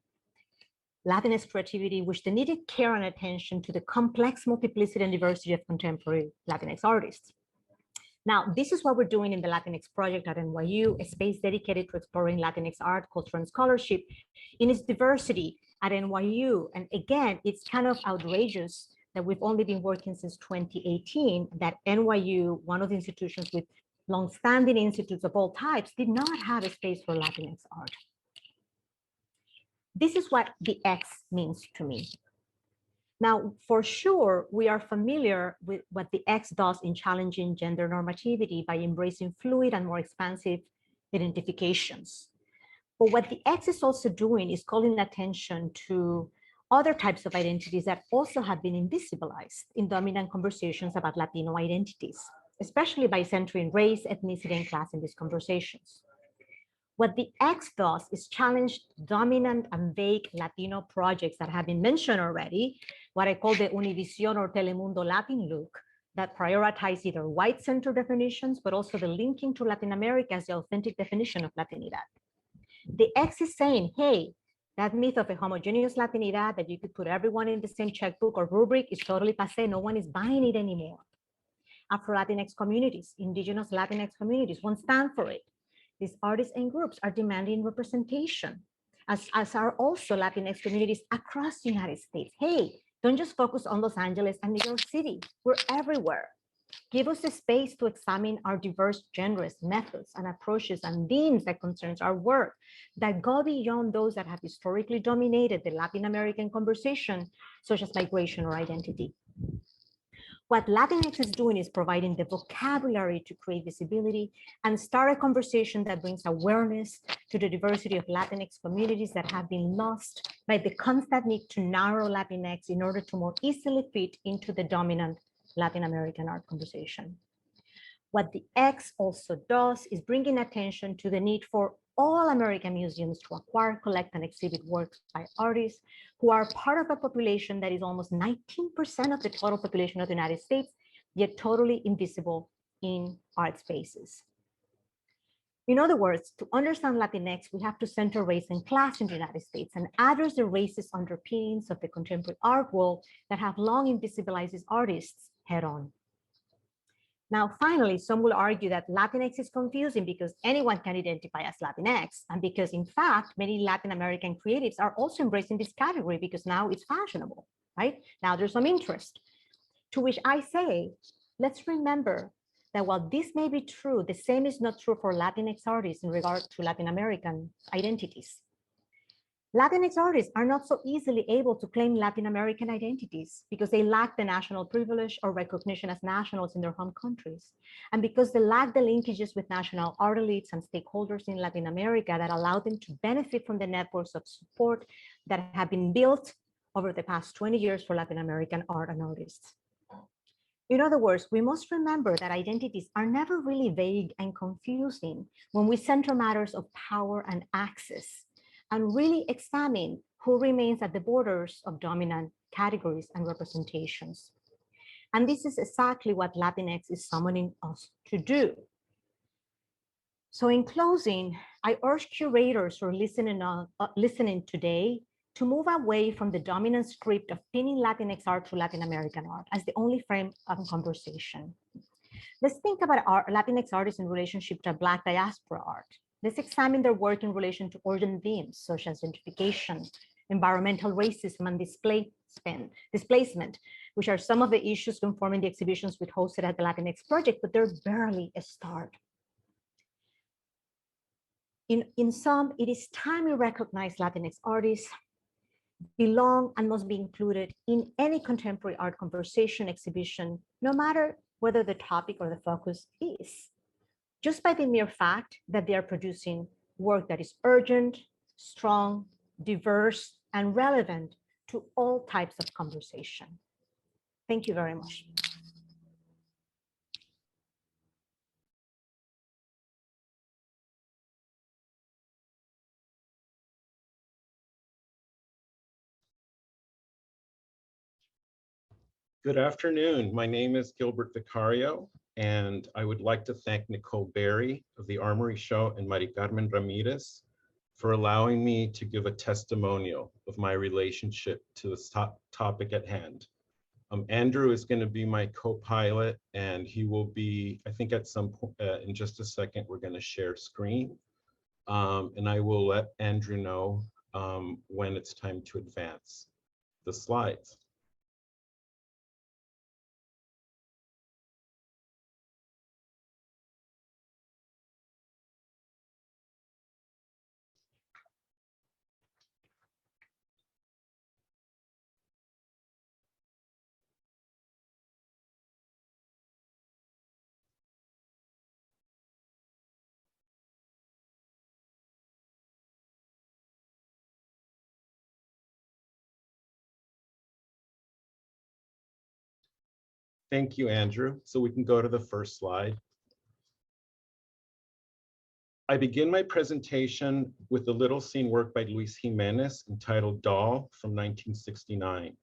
Latinx creativity, which the needed care and attention to the complex multiplicity and diversity of contemporary Latinx artists. Now, this is what we're doing in the Latinx Project at NYU, a space dedicated to exploring Latinx art, culture, and scholarship in its diversity at NYU. And again, it's kind of outrageous that we've only been working since 2018, that NYU, one of the institutions with longstanding institutes of all types, did not have a space for Latinx art. This is what the X means to me. Now, for sure, we are familiar with what the X does in challenging gender normativity by embracing fluid and more expansive identifications. But what the X is also doing is calling attention to other types of identities that also have been invisibilized in dominant conversations about Latino identities, especially by centering race, ethnicity, and class in these conversations. What the X does is challenge dominant and vague Latino projects that have been mentioned already, what I call the Univision or Telemundo Latin look, that prioritize either white-centered definitions, but also the linking to Latin America as the authentic definition of Latinidad. The X is saying, hey, that myth of a homogeneous Latinidad that you could put everyone in the same checkbook or rubric is totally passé. No one is buying it anymore. Afro-Latinx communities, indigenous Latinx communities won't stand for it. These artists and groups are demanding representation, as are also Latinx communities across the United States. Hey, don't just focus on Los Angeles and New York City. We're everywhere. Give us a space to examine our diverse genres, methods, and approaches and themes that concerns our work that go beyond those that have historically dominated the Latin American conversation, such as migration or identity. What Latinx is doing is providing the vocabulary to create visibility and start a conversation that brings awareness to the diversity of Latinx communities that have been lost by the constant need to narrow Latinx in order to more easily fit into the dominant Latin American art conversation. What the X also does is bringing attention to the need for all American museums to acquire, collect, and exhibit works by artists who are part of a population that is almost 19% of the total population of the United States, yet totally invisible in art spaces. In other words, to understand Latinx, we have to center race and class in the United States and address the racist underpinnings of the contemporary art world that have long invisibilized these artists head on. Now, finally, some will argue that Latinx is confusing because anyone can identify as Latinx, and because, in fact, many Latin American creatives are also embracing this category because now it's fashionable, right? Now there's some interest. To which I say, let's remember that while this may be true, the same is not true for Latinx artists in regard to Latin American identities. Latinx artists are not so easily able to claim Latin American identities because they lack the national privilege or recognition as nationals in their home countries, and because they lack the linkages with national art elites and stakeholders in Latin America that allow them to benefit from the networks of support that have been built over the past 20 years for Latin American art and artists. In other words, we must remember that identities are never really vague and confusing when we center matters of power and access, and really examine who remains at the borders of dominant categories and representations. And this is exactly what Latinx is summoning us to do. So in closing, I urge curators who are listening today to move away from the dominant script of pinning Latinx art to Latin American art as the only frame of conversation. Let's think about our Latinx artists in relationship to Black diaspora art. Let's examine their work in relation to urgent themes such as gentrification, environmental racism, and displacement, which are some of the issues informing the exhibitions we hosted at the Latinx Project, but they're barely a start. In sum, it is time we recognize Latinx artists belong and must be included in any contemporary art conversation exhibition, no matter whether the topic or the focus is, just by the mere fact that they are producing work that is urgent, strong, diverse, and relevant to all types of conversation. Thank you very much. Good afternoon. My name is Gilbert Vicario, and I would like to thank Nicole Berry of the Armory Show and Mari Carmen Ramírez for allowing me to give a testimonial of my relationship to this topic at hand. Andrew is going to be my co-pilot, and he will be, I think at some point, in just a second, we're going to share screen. And I will let Andrew know when it's time to advance the slides. Thank you, Andrew. So we can go to the first slide. I begin my presentation with a little scene work by Luis Jimenez entitled Doll from 1969.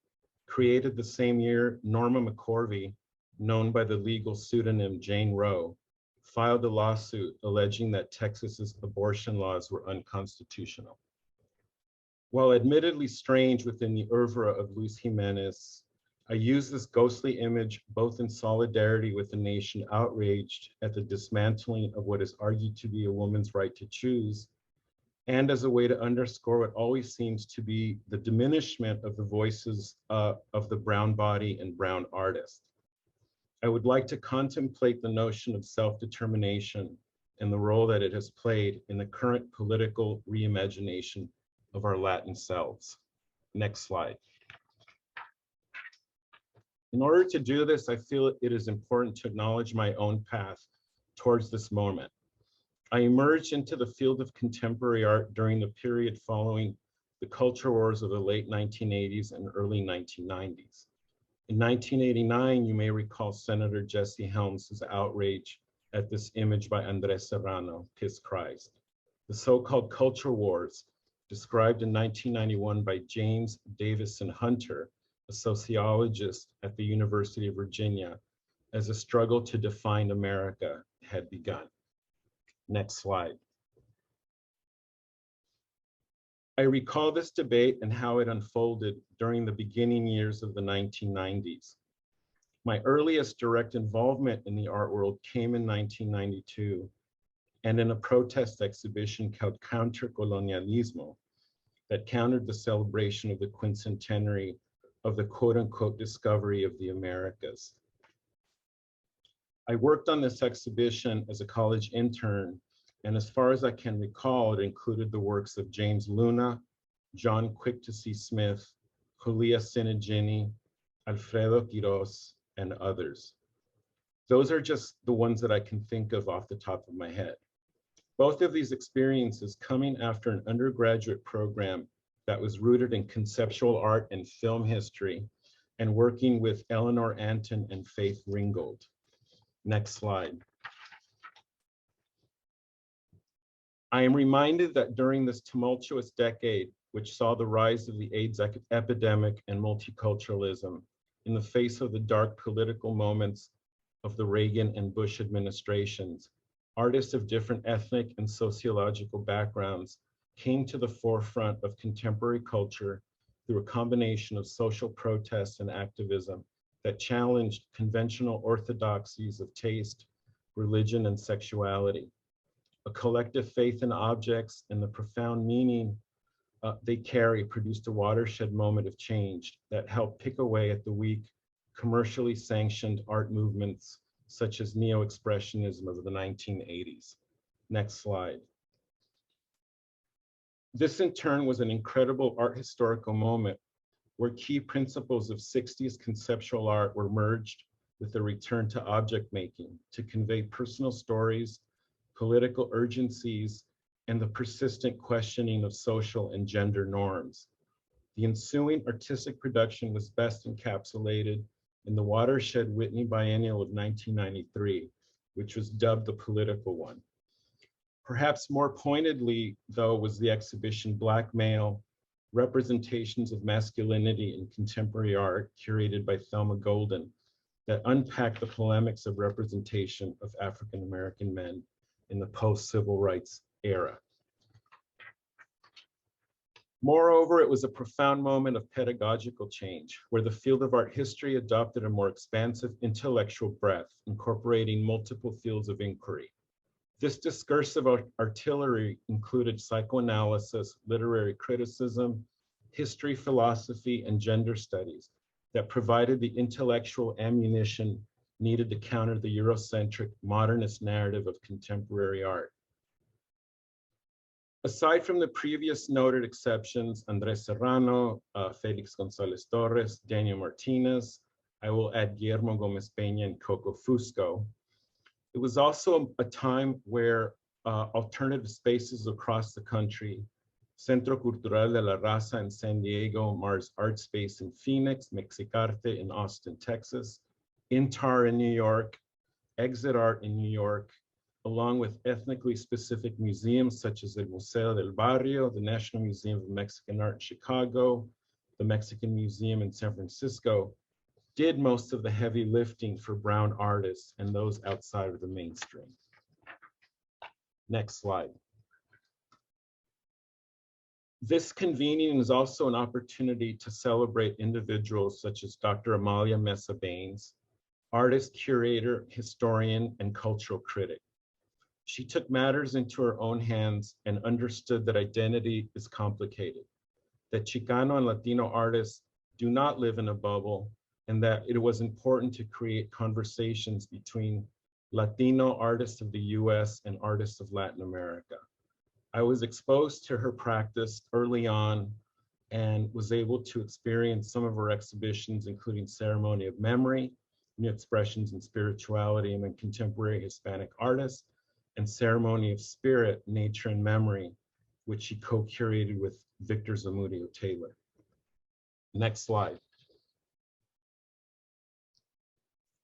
Created the same year, Norma McCorvey, known by the legal pseudonym Jane Roe, filed a lawsuit alleging that Texas's abortion laws were unconstitutional. While admittedly strange within the oeuvre of Luis Jimenez, I use this ghostly image both in solidarity with a nation outraged at the dismantling of what is argued to be a woman's right to choose, and as a way to underscore what always seems to be the diminishment of the voices of the brown body and brown artist. I would like to contemplate the notion of self-determination and the role that it has played in the current political reimagination of our Latin selves. Next slide. In order to do this, I feel it is important to acknowledge my own path towards this moment. I emerged into the field of contemporary art during the period following the culture wars of the late 1980s and early 1990s. In 1989, you may recall Senator Jesse Helms' outrage at this image by Andres Serrano, Kiss Christ. The so-called culture wars, described in 1991 by James Davison Hunter, a sociologist at the University of Virginia, as a struggle to define America had begun. Next slide. I recall this debate and how it unfolded during the beginning years of the 1990s. My earliest direct involvement in the art world came in 1992 and in a protest exhibition called Countercolonialismo that countered the celebration of the quincentenary of the quote-unquote discovery of the Americas. I worked on this exhibition as a college intern, and as far as I can recall, it included the works of James Luna, John Quick-to-See Smith, Julia Sinigini, Alfredo Quiroz, and others. Those are just the ones that I can think of off the top of my head. Both of these experiences coming after an undergraduate program that was rooted in conceptual art and film history and working with Eleanor Anton and Faith Ringgold. Next slide. I am reminded that during this tumultuous decade, which saw the rise of the AIDS epidemic and multiculturalism, in the face of the dark political moments of the Reagan and Bush administrations, artists of different ethnic and sociological backgrounds came to the forefront of contemporary culture through a combination of social protests and activism that challenged conventional orthodoxies of taste, religion, and sexuality. A collective faith in objects and the profound meaning they carry produced a watershed moment of change that helped pick away at the weak, commercially sanctioned art movements such as neo-expressionism of the 1980s. Next slide. This in turn was an incredible art historical moment where key principles of 60s conceptual art were merged with a return to object making to convey personal stories, political urgencies, and the persistent questioning of social and gender norms. The ensuing artistic production was best encapsulated in the watershed Whitney Biennial of 1993, which was dubbed the political one. Perhaps more pointedly, though, was the exhibition Black Male, Representations of Masculinity in Contemporary Art, curated by Thelma Golden, that unpacked the polemics of representation of African-American men in the post-civil rights era. Moreover, it was a profound moment of pedagogical change, where the field of art history adopted a more expansive intellectual breadth, incorporating multiple fields of inquiry. This discursive artillery included psychoanalysis, literary criticism, history, philosophy, and gender studies that provided the intellectual ammunition needed to counter the Eurocentric modernist narrative of contemporary art. Aside from the previous noted exceptions, Andres Serrano, Felix Gonzalez Torres, Daniel Martinez, I will add Guillermo Gomez Peña and Coco Fusco. It was also a time where alternative spaces across the country, Centro Cultural de la Raza in San Diego, Mars Art Space in Phoenix, Mexicarte in Austin, Texas, Intar in New York, Exit Art in New York, along with ethnically specific museums such as the Museo del Barrio, the National Museum of Mexican Art in Chicago, the Mexican Museum in San Francisco, did most of the heavy lifting for brown artists and those outside of the mainstream. Next slide. This convening is also an opportunity to celebrate individuals such as Dr. Amalia Mesa Baines, artist, curator, historian, and cultural critic. She took matters into her own hands and understood that identity is complicated, that Chicano and Latino artists do not live in a bubble, and that it was important to create conversations between Latino artists of the US and artists of Latin America. I was exposed to her practice early on and was able to experience some of her exhibitions, including Ceremony of Memory, New Expressions in Spirituality among Contemporary Hispanic Artists, and Ceremony of Spirit, Nature and Memory, which she co-curated with Victor Zamudio Taylor. Next slide.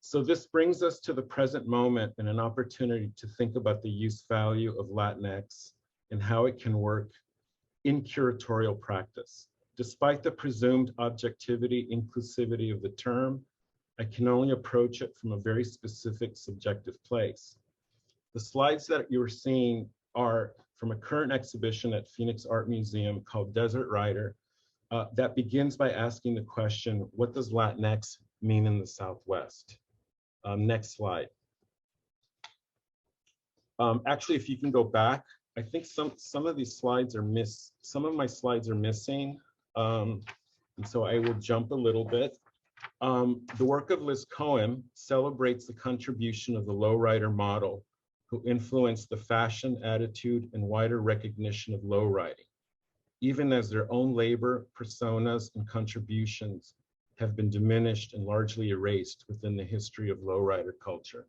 So this brings us to the present moment and an opportunity to think about the use value of Latinx and how it can work in curatorial practice. Despite the presumed objectivity, inclusivity of the term, I can only approach it from a very specific subjective place. The slides that you're seeing are from a current exhibition at Phoenix Art Museum called Desert Rider that begins by asking the question, what does Latinx mean in the Southwest? Next slide. Actually, if you can go back, I think some of these slides are some of my slides are missing. And so I will jump a little bit. The work of Liz Cohen celebrates the contribution of the lowrider model who influenced the fashion, attitude, and wider recognition of lowriding, even as their own labor, personas, and contributions have been diminished and largely erased within the history of lowrider culture.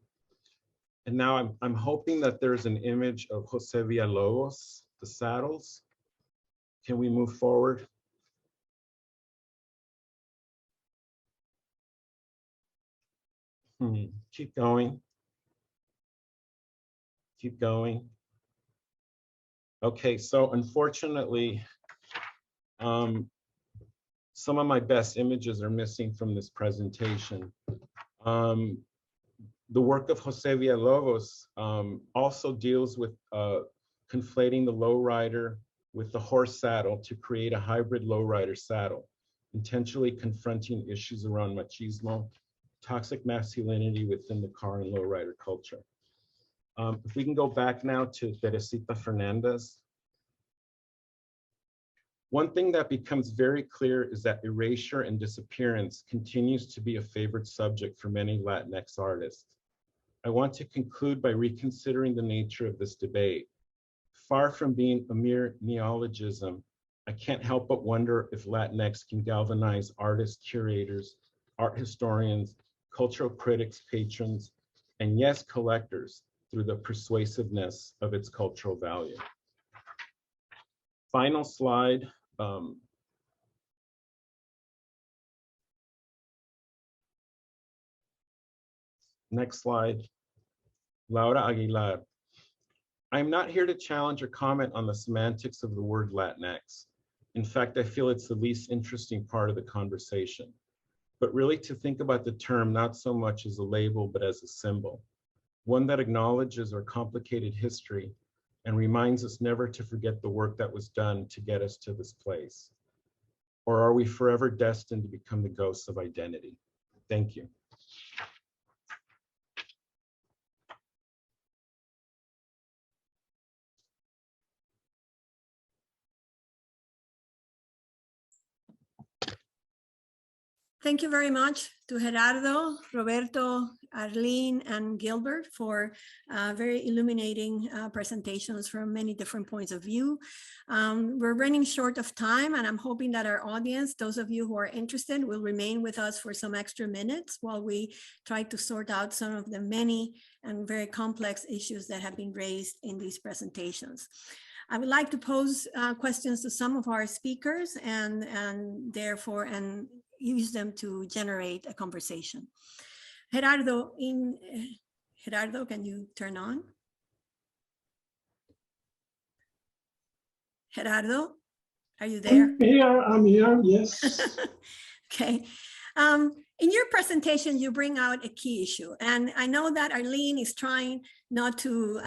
And now I'm hoping that there's an image of Jose Villalobos, the saddles. Can we move forward? Keep going. Keep going. Okay, so unfortunately, some of my best images are missing from this presentation. The work of Jose Villalobos also deals with conflating the lowrider with the horse saddle to create a hybrid lowrider saddle, intentionally confronting issues around machismo, toxic masculinity within the car and lowrider culture. If we can go back now to Teresita Fernandez. One thing that becomes very clear is that erasure and disappearance continues to be a favorite subject for many Latinx artists. I want to conclude by reconsidering the nature of this debate. Far from being a mere neologism, I can't help but wonder if Latinx can galvanize artists, curators, art historians, cultural critics, patrons, and yes, collectors through the persuasiveness of its cultural value. Final slide. Next slide. Laura Aguilar. I'm not here to challenge or comment on the semantics of the word Latinx. In fact, I feel it's the least interesting part of the conversation, but really to think about the term not so much as a label, but as a symbol, one that acknowledges our complicated history and reminds us never to forget the work that was done to get us to this place. Or are we forever destined to become the ghosts of identity? Thank you. Thank you very much to Gerardo, Roberto, Arlene, and Gilbert for very illuminating presentations from many different points of view. We're running short of time, and I'm hoping that our audience, those of you who are interested, will remain with us for some extra minutes while we try to sort out some of the many and very complex issues that have been raised in these presentations. I would like to pose questions to some of our speakers and use them to generate a conversation. Gerardo, Gerardo, can you turn on? Gerardo, are you there? I'm here, yes. Okay. In your presentation, you bring out a key issue, and I know that Arlene is trying not to,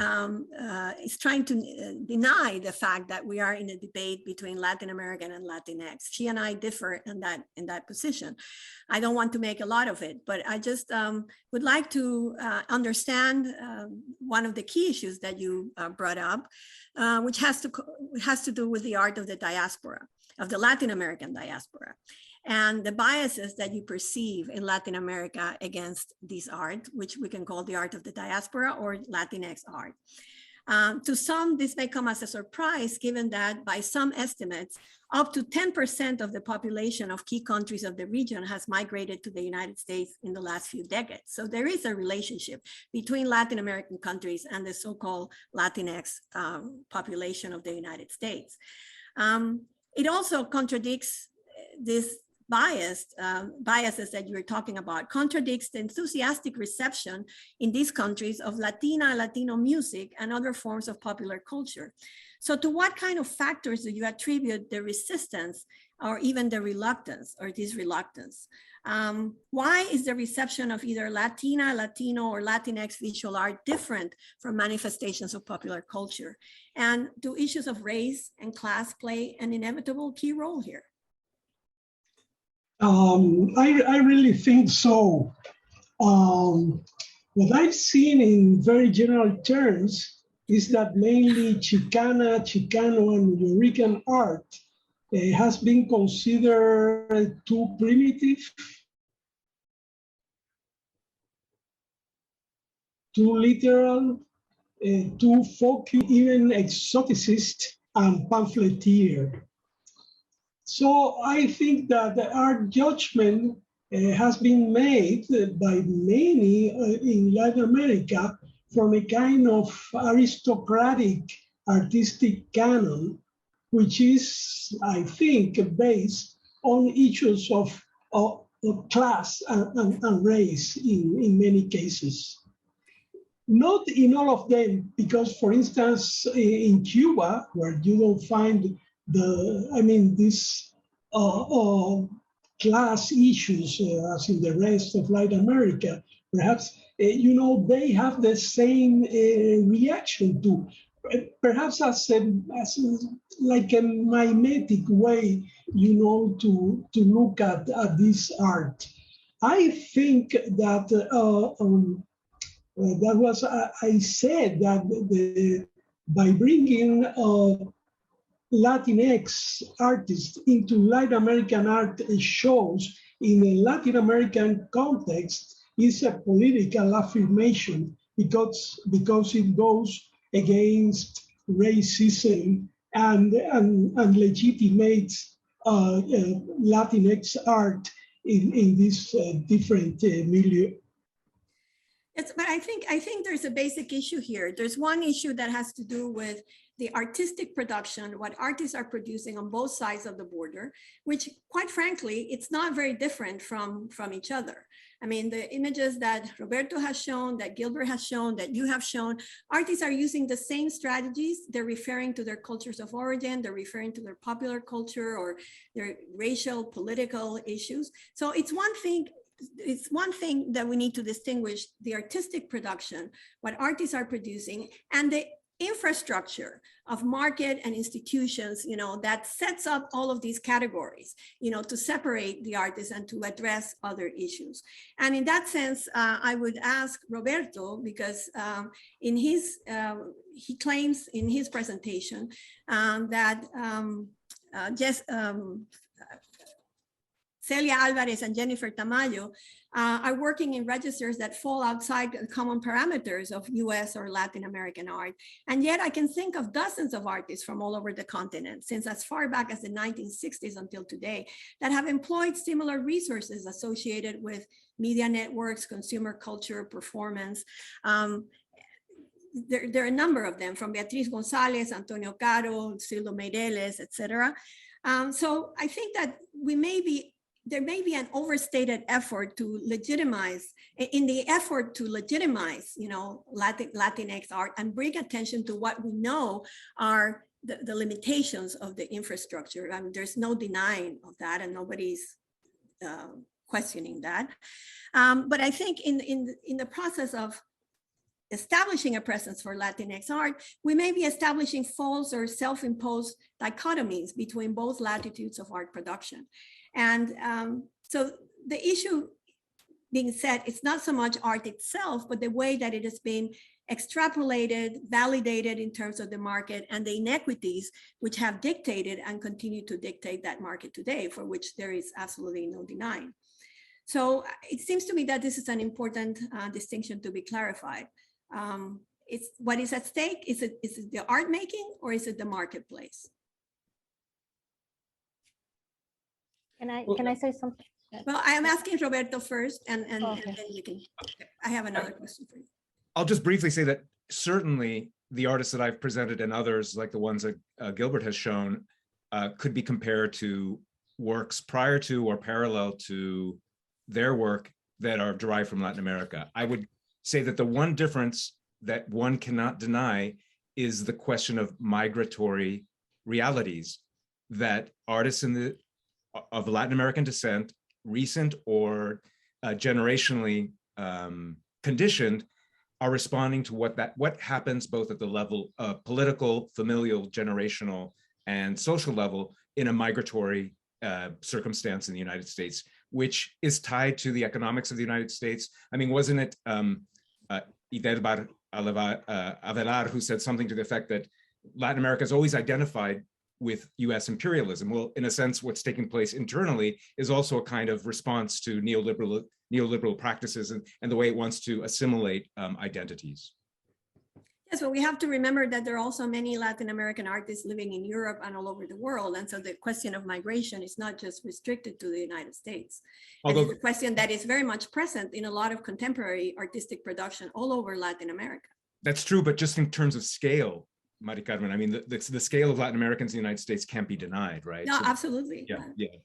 deny the fact that we are in a debate between Latin American and Latinx. She and I differ in that position. I don't want to make a lot of it, but I just would like to understand one of the key issues that you brought up, which has to do with the art of the diaspora, of the Latin American diaspora, and the biases that you perceive in Latin America against this art, which we can call the art of the diaspora or Latinx art. To some, this may come as a surprise, given that by some estimates, up to 10% of the population of key countries of the region has migrated to the United States in the last few decades. So there is a relationship between Latin American countries and the so-called Latinx population of the United States. It also contradicts this biases that you were talking about, contradicts the enthusiastic reception in these countries of Latino music and other forms of popular culture. So to what kind of factors do you attribute the resistance or even the reluctance or this reluctance? Why is the reception of either Latina, Latino, or Latinx visual art different from manifestations of popular culture? And do issues of race and class play an inevitable key role here? I really think so. What I've seen in very general terms is that mainly Chicano, and Nuyorican art has been considered too primitive, too literal, too folky, even exoticist and pamphleteer. So I think that our judgment has been made by many in Latin America from a kind of aristocratic artistic canon, which is, I think, based on issues of class and race in many cases. Not in all of them, because, for instance, in Cuba, where you don't find these class issues as in the rest of Latin America, perhaps, they have the same reaction to, perhaps as like a mimetic way, to look at this art. I think that that was, I said that by bringing Latinx artists into Latin American art shows in a Latin American context is a political affirmation because it goes against racism and legitimates Latinx art in this different milieu. Yes, but I think there's a basic issue here. There's one issue that has to do with the artistic production, what artists are producing on both sides of the border, which quite frankly, it's not very different from each other. I mean, the images that Roberto has shown, that Gilbert has shown, that you have shown, artists are using the same strategies. They're referring to their cultures of origin, they're referring to their popular culture or their racial, political issues. So it's one thing that we need to distinguish the artistic production, what artists are producing, and the infrastructure of market and institutions, that sets up all of these categories, to separate the artists and to address other issues. And in that sense, I would ask Roberto, because he claims in his presentation that Celia Alvarez and Jennifer Tamayo are working in registers that fall outside the common parameters of US or Latin American art. And yet I can think of dozens of artists from all over the continent, since as far back as the 1960s until today, that have employed similar resources associated with media networks, consumer culture, performance. There are a number of them, from Beatriz Gonzalez, Antonio Caro, Sildo Meireles, etc. So I think that we may be there may be an overstated effort to legitimize, in the effort to legitimize, you know, Latinx art and bring attention to what we know are the limitations of the infrastructure. I mean, there's no denying of that, and nobody's questioning that. But I think in the process of establishing a presence for Latinx art, we may be establishing false or self-imposed dichotomies between both latitudes of art production. And so the issue being said, it's not so much art itself, but the way that it has been extrapolated, validated in terms of the market and the inequities which have dictated and continue to dictate that market today, for which there is absolutely no denying. So it seems to me that this is an important distinction to be clarified. It's what is at stake. Is it the art making or is it the marketplace? Can I say something? Well, I am asking Roberto first, and then you can. I have another question for you. I'll just briefly say that certainly the artists that I've presented and others like the ones that Gilbert has shown could be compared to works prior to or parallel to their work that are derived from Latin America. I would say that the one difference that one cannot deny is the question of migratory realities that artists of Latin American descent, recent or generationally conditioned, are responding to what happens both at the level of political, familial, generational, and social level in a migratory circumstance in the United States, which is tied to the economics of the United States. I mean, wasn't it Idelbar Avelar who said something to the effect that Latin America is always identified with US imperialism? Well, in a sense, what's taking place internally is also a kind of response to neoliberal practices and the way it wants to assimilate identities. Yes, but we have to remember that there are also many Latin American artists living in Europe and all over the world. And so the question of migration is not just restricted to the United States. Although it's a question that is very much present in a lot of contemporary artistic production all over Latin America. That's true, but just in terms of scale, Mari Carmen, I mean, the scale of Latin Americans in the United States can't be denied, right? No, so, absolutely. Yeah.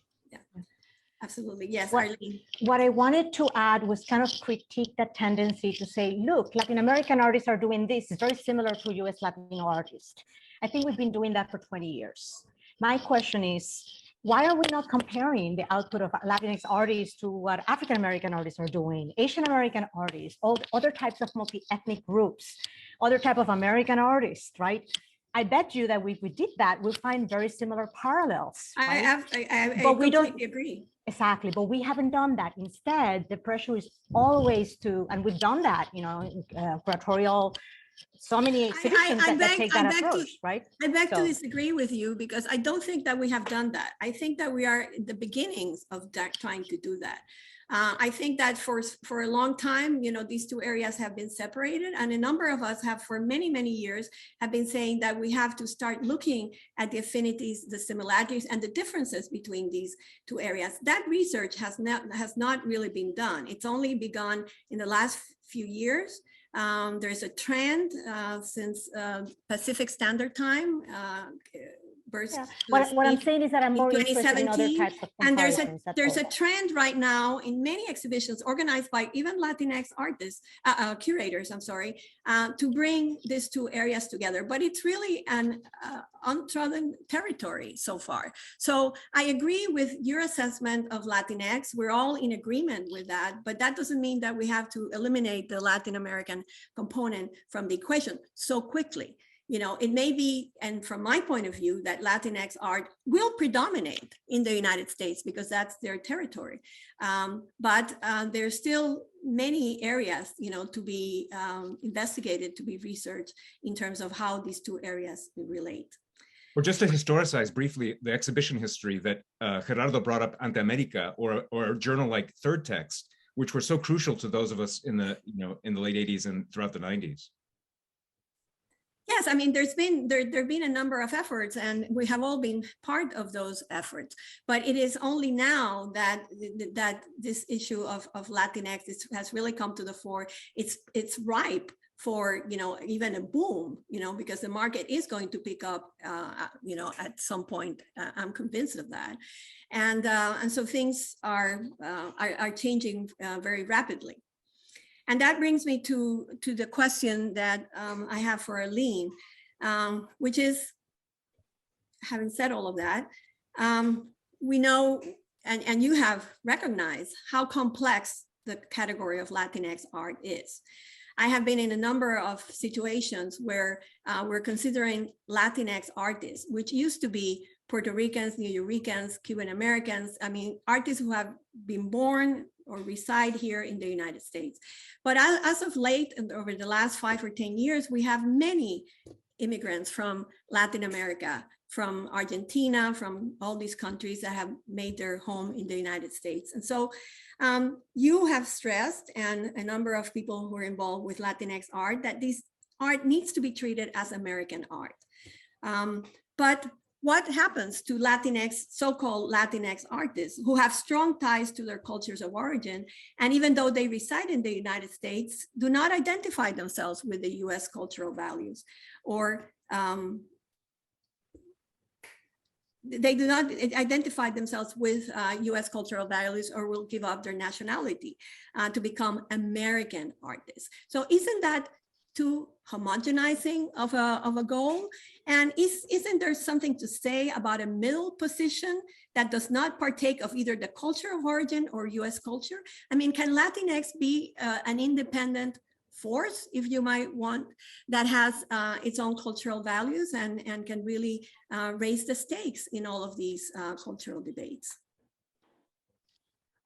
Absolutely, yes. What I wanted to add was kind of critique that tendency to say, look, Latin American artists are doing this. It's very similar to US Latino artists. I think we've been doing that for 20 years. My question is, why are we not comparing the output of Latinx artists to what African American artists are doing, Asian American artists, all other types of multi-ethnic groups, other type of American artists, right? I bet you that if we did that, we'll find very similar parallels. Right? I completely agree. Exactly, but we haven't done that. Instead, the pressure is always to, and we've done that, you know, Curatorial, so many exhibitions that take that approach, right? I beg to disagree with you because I don't think that we have done that. I think that we are in the beginnings of that, trying to do that. I think that for a long time, you know, these two areas have been separated, and a number of us have for many, many years have been saying that we have to start looking at the affinities, the similarities, and the differences between these two areas. That research has not really been done. It's only begun in the last few years. There's a trend since Pacific Standard Time. What I'm saying is that I'm more interested in other types of comparisons. And there's a trend right now in many exhibitions organized by even Latinx artists, curators, I'm sorry, to bring these two areas together. But it's really an untrodden territory so far. So I agree with your assessment of Latinx. We're all in agreement with that, but that doesn't mean that we have to eliminate the Latin American component from the equation so quickly. You know, it may be, and from my point of view, that Latinx art will predominate in the United States because that's their territory. But there's still many areas, you know, to be investigated, to be researched in terms of how these two areas relate. Or just to historicize briefly the exhibition history that Gerardo brought up, Ante America, or a journal like Third Text, which were so crucial to those of us in the late 80s and throughout the 90s. Yes, I mean, there's been a number of efforts, and we have all been part of those efforts. But it is only now that this issue of Latinx has really come to the fore. It's ripe for, even a boom, because the market is going to pick up, at some point. I'm convinced of that. And so things are changing very rapidly. And that brings me to the question that I have for Arlene, which is, having said all of that, we know, and you have recognized how complex the category of Latinx art is. I have been in a number of situations where we're considering Latinx artists, which used to be Puerto Ricans, New Yorkers, Cuban Americans, artists who have been born or reside here in the United States. But as of late, and over the last 5 or 10 years, we have many immigrants from Latin America, from Argentina, from all these countries that have made their home in the United States. And so you have stressed, and a number of people who are involved with Latinx art, that this art needs to be treated as American art. But what happens to Latinx, so-called Latinx artists who have strong ties to their cultures of origin, and even though they reside in the United States, do not identify themselves with the US cultural values, or they do not identify themselves with US cultural values, or will give up their nationality to become American artists. So isn't that too homogenizing of a goal? And isn't there something to say about a middle position that does not partake of either the culture of origin or US culture? Can Latinx be an independent force, if you might want, that has its own cultural values and can really raise the stakes in all of these cultural debates?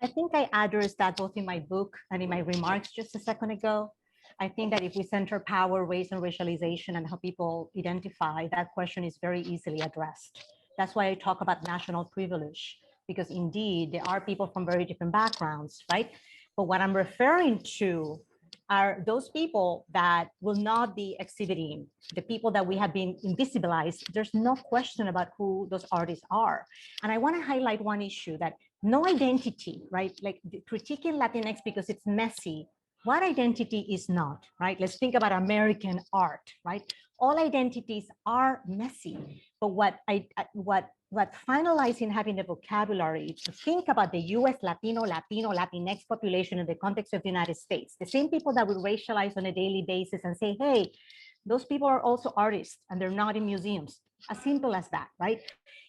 I think I addressed that both in my book and in my remarks just a second ago. I think that if we center power, race, and racialization and how people identify, that question is very easily addressed. That's why I talk about national privilege, because indeed there are people from very different backgrounds, right? But what I'm referring to are those people that will not be exhibiting, the people that we have been invisibilized. There's no question about who those artists are. And I want to highlight one issue, that no identity, right? Like critiquing Latinx because it's messy. What identity is not, right? Let's think about American art, right? All identities are messy, but what finalizing having the vocabulary to think about the US Latinx population in the context of the United States, the same people that we racialize on a daily basis and say, hey, those people are also artists and they're not in museums. As simple as that, right?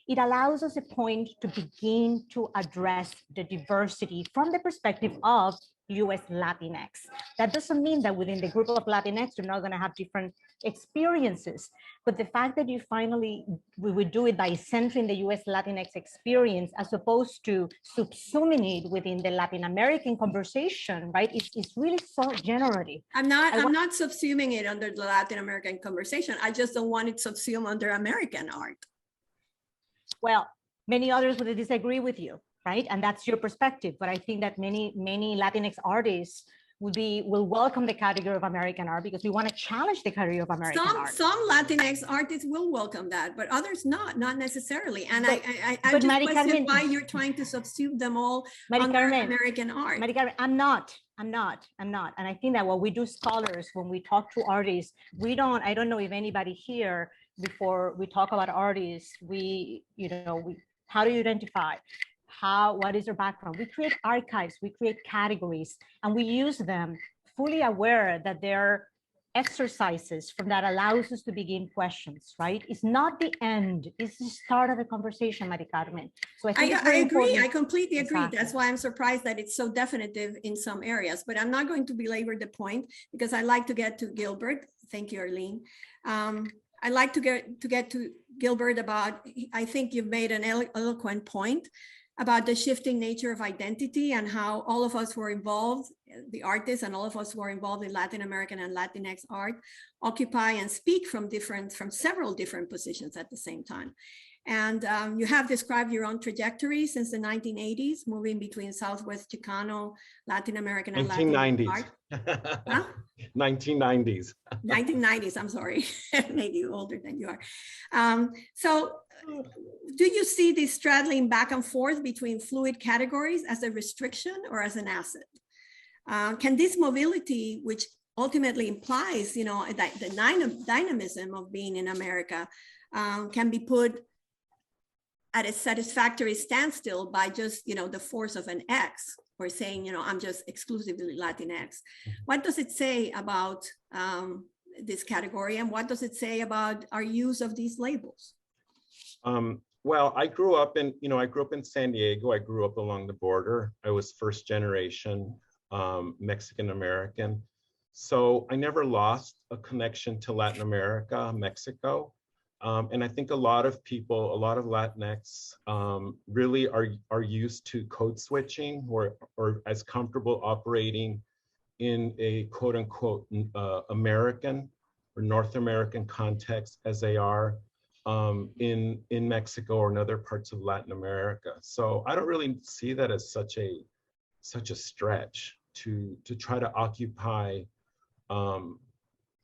It allows us a point to begin to address the diversity from the perspective of US Latinx. That doesn't mean that within the group of Latinx, you're not going to have different experiences. But the fact that we would do it by centering the US Latinx experience as opposed to subsuming it within the Latin American conversation, right? It's really so generative. I'm not subsuming it under the Latin American conversation. I just don't want it subsumed under American art. Well, many others would disagree with you, right? And that's your perspective. But I think that many Latinx artists will welcome the category of American art, because we want to challenge the category of American art. Some Latinx artists will welcome that, but others not necessarily. And I just question why you're trying to subsume them all under American art. I'm not. And I think that what we do, scholars, when we talk to artists, I don't know if anybody here, before we talk about artists, how do you identify? What is their background? We create archives, we create categories, and we use them fully aware that they're exercises from that allows us to begin questions, right? It's not the end, it's the start of the conversation, Mari Carmen. So I agree, I completely agree. Exactly. That's why I'm surprised that it's so definitive in some areas, but I'm not going to belabor the point because I like to get to Gilbert. Thank you, Arlene. I'd like to get to Gilbert about, I think you've made an eloquent point about the shifting nature of identity and how all of us who are involved, the artists and all of us who are involved in Latin American and Latinx art, occupy and speak from several different positions at the same time. And you have described your own trajectory since the 1980s, moving between Southwest Chicano, Latin American and Latinx art. Huh? 1990s. 1990s, I'm sorry, maybe older than you are. So do you see this straddling back and forth between fluid categories as a restriction or as an asset? Can this mobility, which ultimately implies, you know, that the dynamism of being in America can be put at a satisfactory standstill by just, you know, the force of an X, or saying, you know, I'm just exclusively Latinx. What does it say about this category, and what does it say about our use of these labels? Well, I grew up in San Diego. I grew up along the border. I was first generation Mexican American. So I never lost a connection to Latin America, Mexico. And I think a lot of people, a lot of Latinx really are used to code switching, or as comfortable operating in a quote unquote American or North American context as they are in Mexico or in other parts of Latin America. So I don't really see that as such a stretch to try to occupy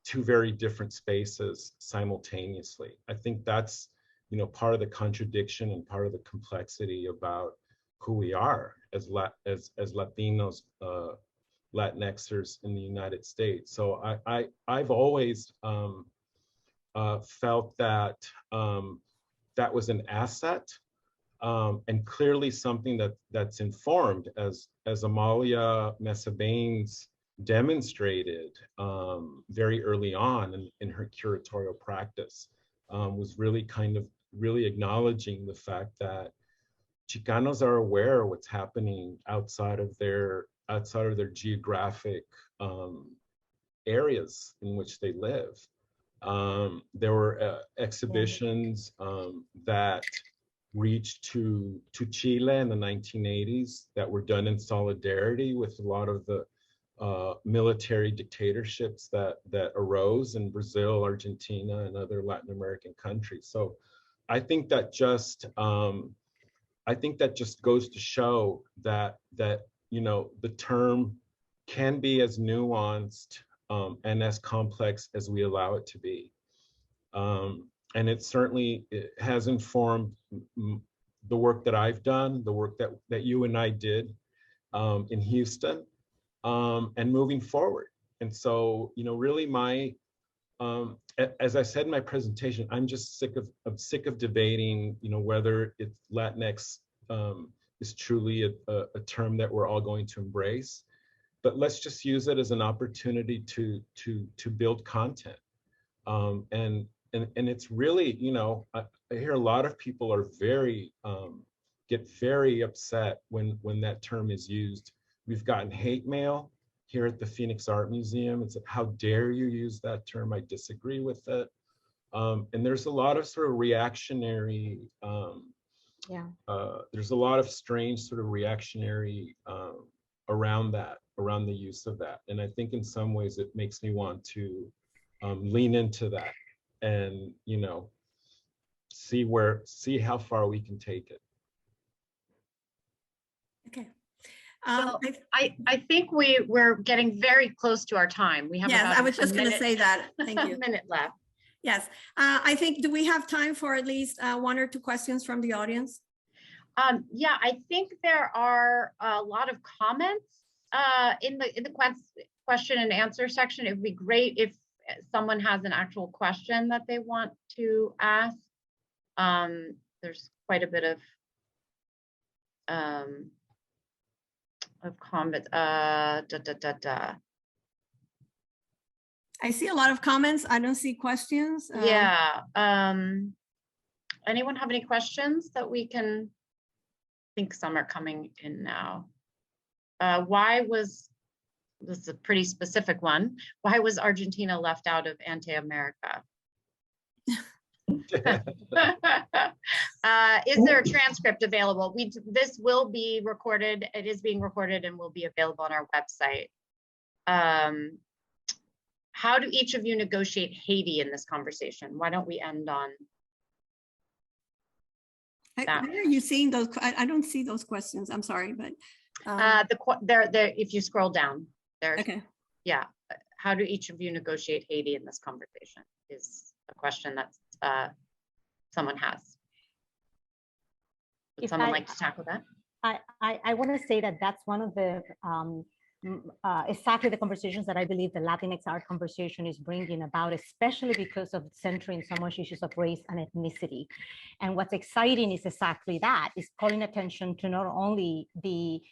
two very different spaces simultaneously. I think that's, you know, part of the contradiction and part of the complexity about who we are as Latinos, Latinxers in the United States. So I've always felt that that was an asset, and clearly something that's informed, as Amalia Mesa Baines demonstrated very early on in her curatorial practice, was really really acknowledging the fact that Chicanos are aware of what's happening outside of their geographic areas in which they live. There were exhibitions that reached to Chile in the 1980s that were done in solidarity with a lot of the military dictatorships that arose in Brazil, Argentina, and other Latin American countries. So I think that just goes to show that you know, the term can be as nuanced and as complex as we allow it to be. And it certainly has informed the work that I've done, the work that you and I did in Houston, and moving forward. And so, you know, really as I said in my presentation, I'm just sick of debating, you know, whether it's Latinx is truly a term that we're all going to embrace. But let's just use it as an opportunity to build content. And it's really, you know, I hear a lot of people are get very upset when that term is used. We've gotten hate mail here at the Phoenix Art Museum. It's like, how dare you use that term? I disagree with it. And there's a lot of sort of reactionary, there's a lot of strange sort of reactionary around the use of that. And I think in some ways it makes me want to lean into that and, you know, see how far we can take it. Okay. So I think we're getting very close to our time. We have I was just going to say that. Thank you. A minute left. Yes, I think, do we have time for at least one or two questions from the audience? Yeah, I think there are a lot of comments in the question and answer section. It would be great if someone has an actual question that they want to ask. There's quite a bit of comments. I see a lot of comments. I don't see questions. Yeah. Anyone have any questions that we can? I think some are coming in now. This is a pretty specific one. Why was Argentina left out of Anti-America? Is there a transcript available? This will be recorded. It is being recorded and will be available on our website. How do each of you negotiate Haiti in this conversation? Why don't we end on that? Where are you seeing those? I don't see those questions. I'm sorry, but there. If you scroll down, there. Okay. Yeah. How do each of you negotiate Haiti in this conversation? Is a question that someone has. Would someone like to tackle that? I want to say that that's one of the exactly the conversations that I believe the Latinx art conversation is bringing about, especially because of centering so much issues of race and ethnicity. And what's exciting is exactly that, is calling attention to not only the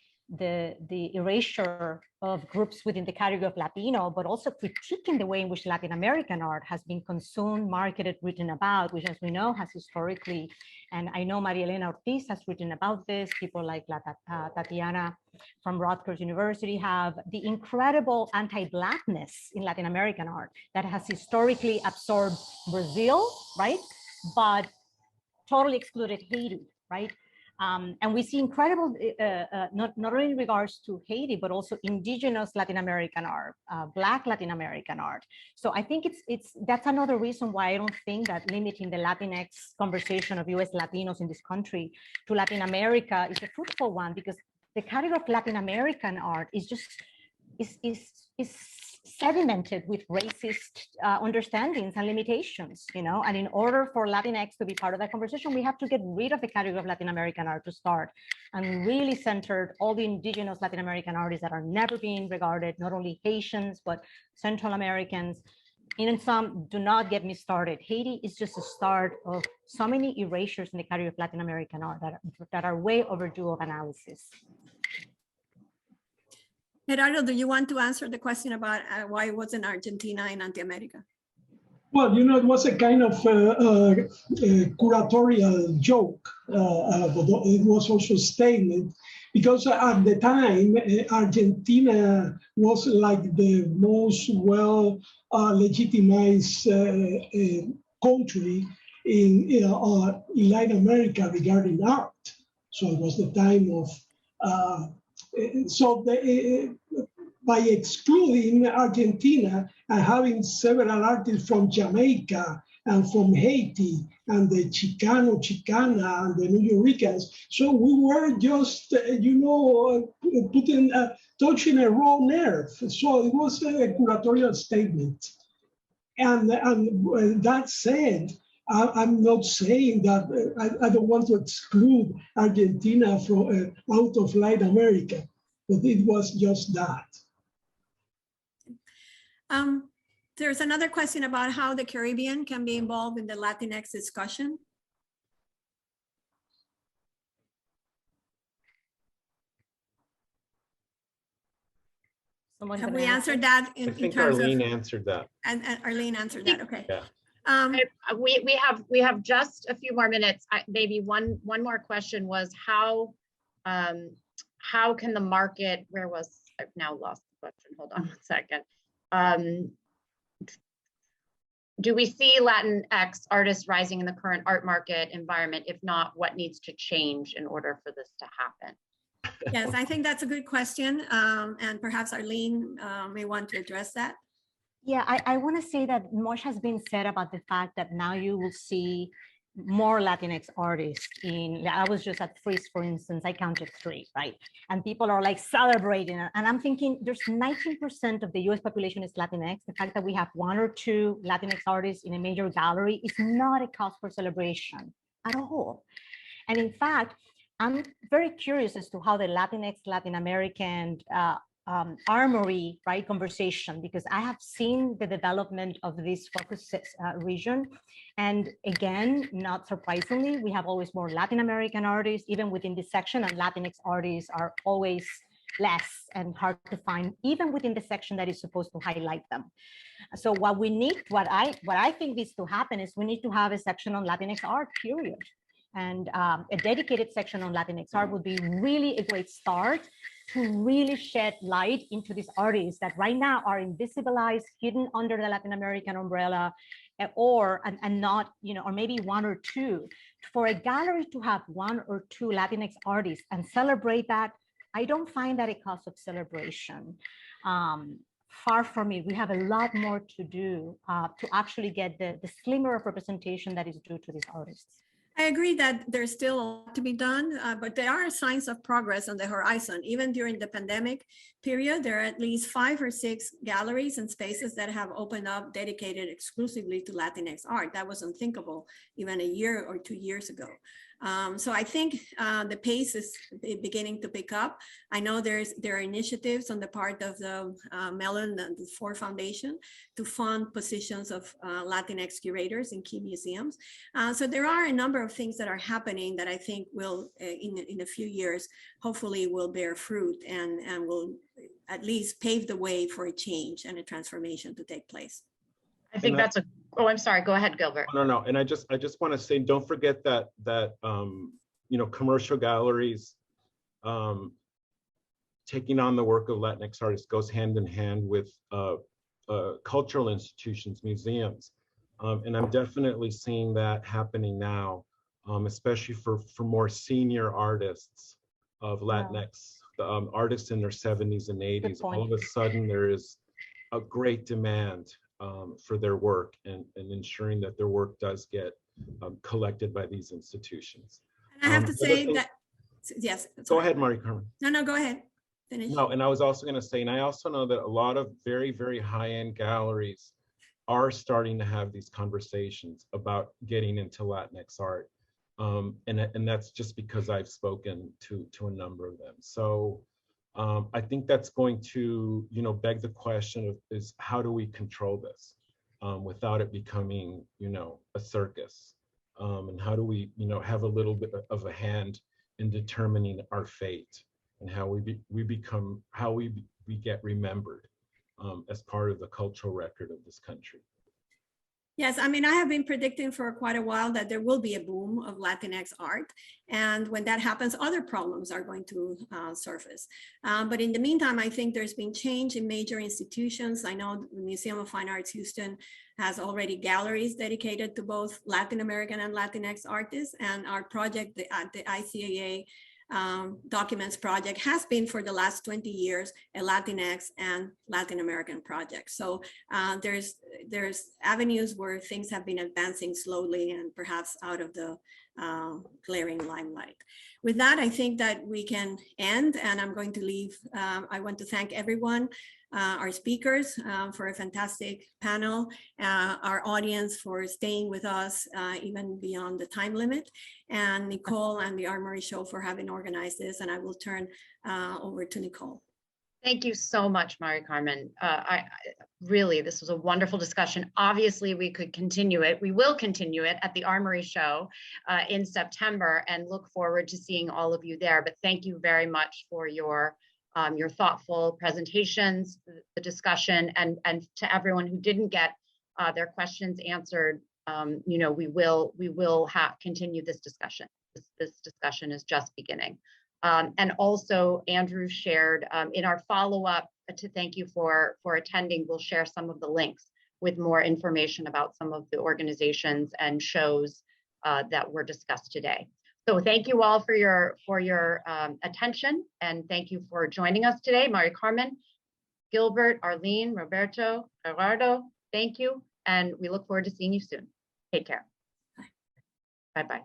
erasure of groups within the category of Latino, but also critiquing the way in which Latin American art has been consumed, marketed, written about, which, as we know, has historically, and I know Maria Elena Ortiz has written about this, people like Tatiana from Rutgers University have the incredible anti-Blackness in Latin American art that has historically absorbed Brazil, right? But totally excluded Haiti, right? And we see incredible, not only in regards to Haiti, but also indigenous Latin American art, Black Latin American art. So I think that's another reason why I don't think that limiting the Latinx conversation of US Latinos in this country to Latin America is a fruitful one, because the category of Latin American art is just, is sedimented with racist understandings and limitations, you know, and in order for Latinx to be part of that conversation, we have to get rid of the category of Latin American art to start, and really centered all the indigenous Latin American artists that are never being regarded, not only Haitians, but Central Americans. And some, do not get me started. Haiti is just a start of so many erasures in the category of Latin American art that are way overdue of analysis. Gerardo, do you want to answer the question about why it wasn't Argentina in Anti-America? Well, you know, it was a kind of curatorial joke, but it was also a statement, because at the time, Argentina was like the most well legitimized country in Latin America regarding art. So it was the time of, by excluding Argentina and having several artists from Jamaica and from Haiti and the Chicano, Chicana and the New Yorkers, so we were just, touching a raw nerve. So it was a curatorial statement. And that said, I'm not saying that I don't want to exclude Argentina from out of Latin America, but it was just that. There's another question about how the Caribbean can be involved in the Latinx discussion. Have we answered that in terms Arlene of, answered that. And Arlene answered that, okay. Yeah. We have just a few more minutes. Maybe one more question was how can the market, I've now lost the question, hold on 1 second. Do we see Latinx artists rising in the current art market environment? If not, what needs to change in order for this to happen? Yes, I think that's a good question. And perhaps Arlene may want to address that. Yeah, I want to say that much has been said about the fact that now you will see more Latinx artists I was just at Frieze, for instance, I counted 3, right? And people are like celebrating it. And I'm thinking there's 19% of the US population is Latinx. The fact that we have 1 or 2 Latinx artists in a major gallery is not a cause for celebration at all. And in fact, I'm very curious as to how the Latinx, Latin American armory, right, conversation, because I have seen the development of this focus region. And again, not surprisingly, we have always more Latin American artists, even within this section, and Latinx artists are always less and hard to find, even within the section that is supposed to highlight them. So what I think needs to happen is we need to have a section on Latinx art, period. And a dedicated section on Latinx art would be really a great start to really shed light into these artists that right now are invisibilized, hidden under the Latin American umbrella, and not, or maybe 1 or 2. For a gallery to have 1 or 2 Latinx artists and celebrate that, I don't find that a cause of celebration. Far from it. We have a lot more to do to actually get the sliver of representation that is due to these artists. I agree that there's still a lot to be done, but there are signs of progress on the horizon. Even during the pandemic period, there are at least 5 or 6 galleries and spaces that have opened up dedicated exclusively to Latinx art. That was unthinkable even a year or 2 years ago. So I think the pace is beginning to pick up. I know there are initiatives on the part of the Mellon and the Ford Foundation to fund positions of Latinx curators in key museums. So there are a number of things that are happening that I think will, in a few years, hopefully will bear fruit and will at least pave the way for a change and a transformation to take place. I think that's oh, I'm sorry, go ahead, Gilbert. No, and I just want to say, don't forget that commercial galleries taking on the work of Latinx artists goes hand in hand with cultural institutions, museums. And I'm definitely seeing that happening now, especially for more senior artists of Latinx, artists in their 70s and 80s. All of a sudden, there is a great demand for their work and ensuring that their work does get collected by these institutions. And I have to say that, yes. Go ahead, Maria Carmen. No, go ahead. Finish. No, and I was also going to say, and I also know that a lot of very, very high-end galleries are starting to have these conversations about getting into Latinx art. And that's just because I've spoken to a number of them. So I think that's going to, beg the question of is how do we control this without it becoming, a circus? And how do we, have a little bit of a hand in determining our fate and how we get remembered as part of the cultural record of this country. Yes, I mean, I have been predicting for quite a while that there will be a boom of Latinx art. And when that happens, other problems are going to surface. But in the meantime, I think there's been change in major institutions. I know the Museum of Fine Arts Houston has already galleries dedicated to both Latin American and Latinx artists. And our project, the ICAA Documents Project, has been for the last 20 years a Latinx and Latin American project. So there's avenues where things have been advancing slowly and perhaps out of the glaring limelight. With that, I think that we can end, and I'm going to leave. I want to thank everyone, our speakers for a fantastic panel, our audience for staying with us even beyond the time limit, and Nicole and the Armory Show for having organized this. And I will turn over to Nicole. Thank you so much, Maria Carmen. Really, this was a wonderful discussion. Obviously, we could continue it. We will continue it at the Armory Show in September, and look forward to seeing all of you there. But thank you very much for your thoughtful presentations, the discussion, and to everyone who didn't get their questions answered. We will continue this discussion. This discussion is just beginning. And also, Andrew shared in our follow-up to thank you for attending. We'll share some of the links with more information about some of the organizations and shows that were discussed today. So thank you all for your attention, and thank you for joining us today. Maria Carmen, Gilbert, Arlene, Roberto, Gerardo, thank you, and we look forward to seeing you soon. Take care. Bye-bye.